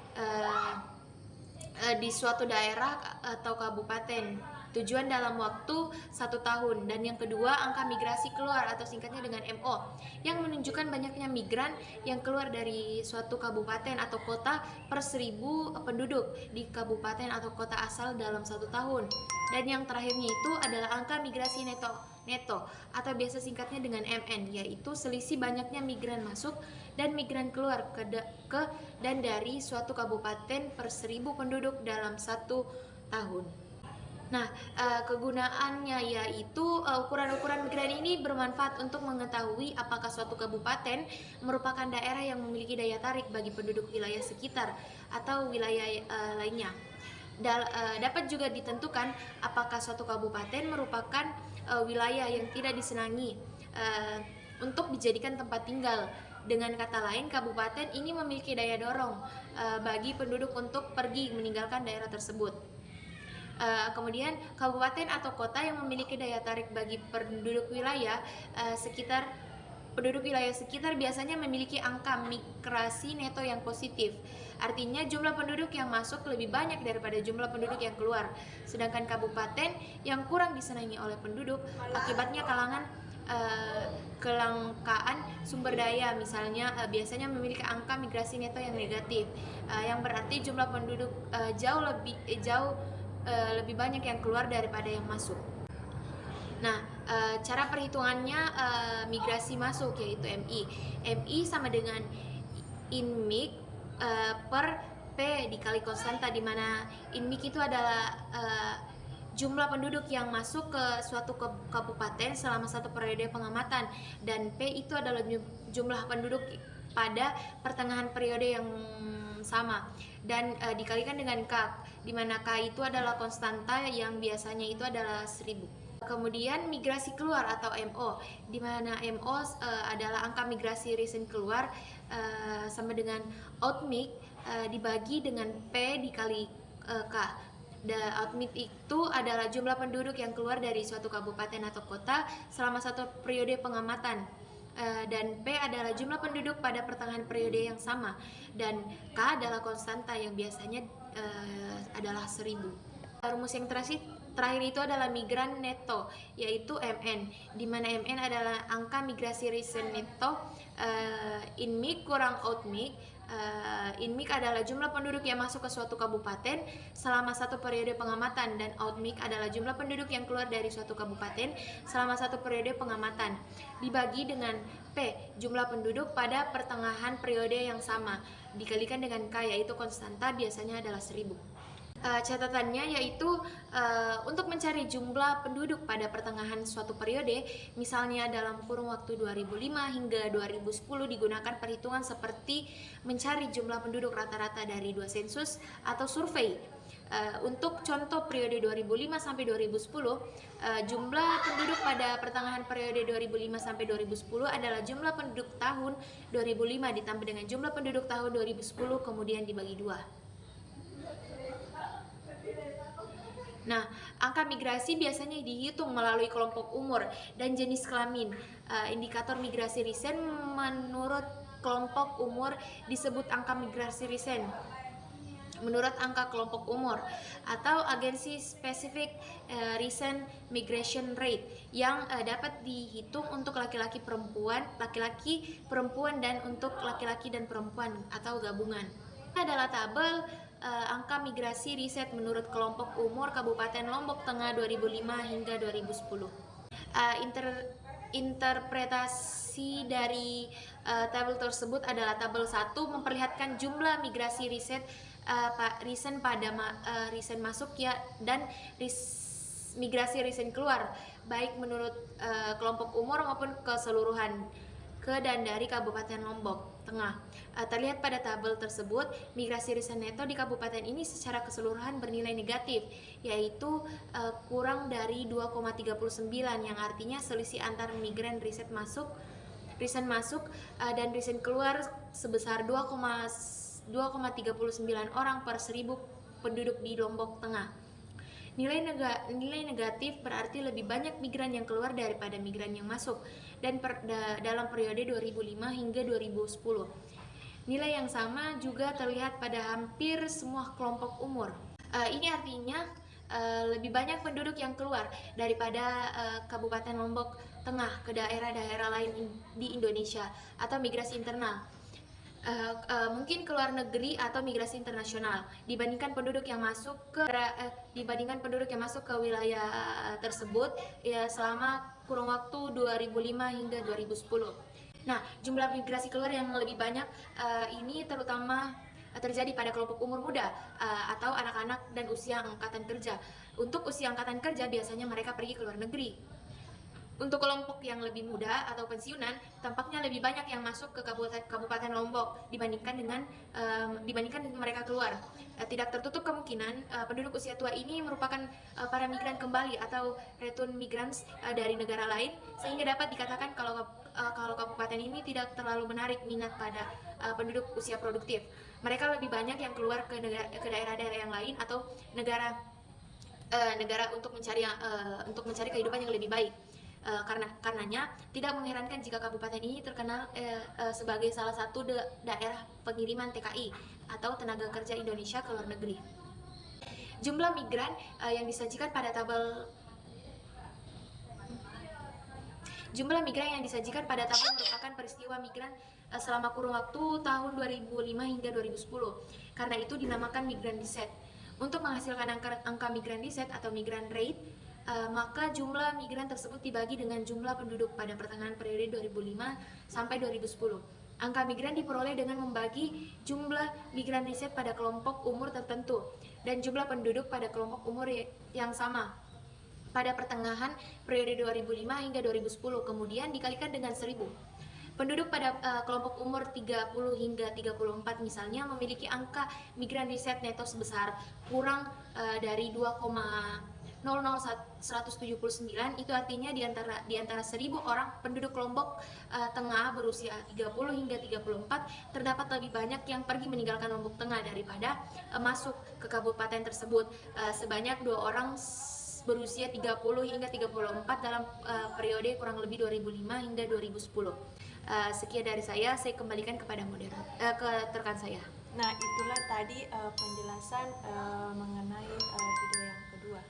B: di suatu daerah atau kabupaten, tujuan dalam waktu 1 tahun. Dan yang kedua angka migrasi keluar atau singkatnya dengan MO, yang menunjukkan banyaknya migran yang keluar dari suatu kabupaten atau kota per 1000 penduduk di kabupaten atau kota asal dalam 1 tahun. Dan yang terakhirnya itu adalah angka migrasi neto atau biasa singkatnya dengan MN, yaitu selisih banyaknya migran masuk dan migran keluar ke dan dari suatu kabupaten per 1000 penduduk dalam 1 tahun. Nah, kegunaannya yaitu ukuran-ukuran migran ini bermanfaat untuk mengetahui apakah suatu kabupaten merupakan daerah yang memiliki daya tarik bagi penduduk wilayah sekitar atau wilayah lainnya. Dapat juga ditentukan apakah suatu kabupaten merupakan wilayah yang tidak disenangi untuk dijadikan tempat tinggal. Dengan kata lain, kabupaten ini memiliki daya dorong bagi penduduk untuk pergi meninggalkan daerah tersebut. Kemudian kabupaten atau kota yang memiliki daya tarik bagi penduduk wilayah sekitar biasanya memiliki angka migrasi neto yang positif. Artinya jumlah penduduk yang masuk lebih banyak daripada jumlah penduduk yang keluar. Sedangkan kabupaten yang kurang disenangi oleh penduduk akibatnya kelangkaan sumber daya misalnya biasanya memiliki angka migrasi neto yang negatif, yang berarti jumlah penduduk jauh lebih banyak yang keluar daripada yang masuk. Nah, cara perhitungannya migrasi masuk yaitu MI. MI sama dengan INMIC per P dikali konstanta, di mana INMIC itu adalah jumlah penduduk yang masuk ke suatu kabupaten selama 1 periode pengamatan, dan P itu adalah jumlah penduduk pada pertengahan periode yang sama, dan dikalikan dengan K, di mana K itu adalah konstanta yang biasanya itu adalah 1000. Kemudian migrasi keluar atau MO, di mana MO adalah angka migrasi recent keluar sama dengan outmic dibagi dengan P dikali K. Outmic itu adalah jumlah penduduk yang keluar dari suatu kabupaten atau kota selama 1 periode pengamatan. Dan P adalah jumlah penduduk pada pertengahan periode yang sama, dan K adalah konstanta yang biasanya adalah 1000. Rumus yang terakhir itu adalah migran neto, yaitu MN, di mana MN adalah angka migrasi recent neto. INMIC kurang outmic. INMIC adalah jumlah penduduk yang masuk ke suatu kabupaten selama 1 periode pengamatan, dan outmic adalah jumlah penduduk yang keluar dari suatu kabupaten selama 1 periode pengamatan, dibagi dengan P, jumlah penduduk pada pertengahan periode yang sama, dikalikan dengan K, yaitu konstanta biasanya adalah 1000. Catatannya yaitu untuk mencari jumlah penduduk pada pertengahan suatu periode, misalnya dalam kurun waktu 2005 hingga 2010, digunakan perhitungan seperti mencari jumlah penduduk rata-rata dari 2 sensus atau survei. Untuk contoh periode 2005 sampai 2010, jumlah penduduk pada pertengahan periode 2005 sampai 2010 adalah jumlah penduduk tahun 2005 ditambah dengan jumlah penduduk tahun 2010 kemudian dibagi 2. Nah, angka migrasi biasanya dihitung melalui kelompok umur dan jenis kelamin. Indikator migrasi recent menurut kelompok umur disebut angka migrasi recent. menurut angka kelompok umur atau Agency Specific Recent Migration Rate yang dapat dihitung untuk laki-laki perempuan dan untuk laki-laki dan perempuan atau gabungan. Adalah tabel angka migrasi riset menurut kelompok umur Kabupaten Lombok Tengah 2005 hingga 2010. Interpretasi dari tabel tersebut adalah tabel 1 memperlihatkan jumlah migrasi riset recent masuk ya dan migrasi recent keluar baik menurut kelompok umur maupun keseluruhan ke dan dari Kabupaten Lombok Tengah. Terlihat pada tabel tersebut, migrasi recent neto di kabupaten ini secara keseluruhan bernilai negatif, yaitu kurang dari 2,39 yang artinya selisih antar migran recent masuk dan recent keluar sebesar 2,39 orang per 1000 penduduk di Lombok Tengah. Nilai negatif berarti lebih banyak migran yang keluar daripada migran yang masuk dan dalam periode 2005 hingga 2010. Nilai yang sama juga terlihat pada hampir semua kelompok umur. Ini artinya lebih banyak penduduk yang keluar daripada Kabupaten Lombok Tengah ke daerah-daerah lain di Indonesia atau migrasi internal. Mungkin ke luar negeri atau migrasi internasional dibandingkan penduduk yang masuk ke wilayah tersebut ya selama kurun waktu 2005 hingga 2010. Nah, jumlah migrasi keluar yang lebih banyak ini terutama terjadi pada kelompok umur muda atau anak-anak dan usia angkatan kerja. Untuk usia angkatan kerja biasanya mereka pergi ke luar negeri. Untuk kelompok yang lebih muda atau pensiunan, tampaknya lebih banyak yang masuk ke Kabupaten Lombok dibandingkan dengan mereka keluar. Tidak tertutup kemungkinan penduduk usia tua ini merupakan para migran kembali atau return migrants dari negara lain, sehingga dapat dikatakan kalau kabupaten ini tidak terlalu menarik minat pada penduduk usia produktif. Mereka lebih banyak yang keluar ke daerah-daerah yang lain atau negara untuk mencari kehidupan yang lebih baik. Karenanya tidak mengherankan jika kabupaten ini terkenal sebagai salah satu daerah pengiriman TKI atau tenaga kerja Indonesia ke luar negeri. Jumlah migran yang disajikan pada tabel merupakan peristiwa migran selama kurun waktu tahun 2005 hingga 2010. Karena itu dinamakan migran riset. Untuk menghasilkan angka migran riset atau migran rate, maka jumlah migran tersebut dibagi dengan jumlah penduduk pada pertengahan periode 2005 sampai 2010. Angka migran diperoleh dengan membagi jumlah migran riset pada kelompok umur tertentu dan jumlah penduduk pada kelompok umur yang sama pada pertengahan periode 2005 hingga 2010, kemudian dikalikan dengan 1000. Penduduk pada kelompok umur 30 hingga 34 misalnya memiliki angka migran riset neto sebesar kurang dari 2,00179. Itu artinya di antara 1000 orang penduduk Lombok Tengah berusia 30 hingga 34 terdapat lebih banyak yang pergi meninggalkan Lombok Tengah daripada masuk ke kabupaten tersebut. Sebanyak 2 orang berusia 30 hingga 34 dalam periode kurang lebih 2005 hingga 2010. Sekian dari saya kembalikan kepada ke rekan saya.
A: Nah, itulah tadi penjelasan mengenai video yang kedua.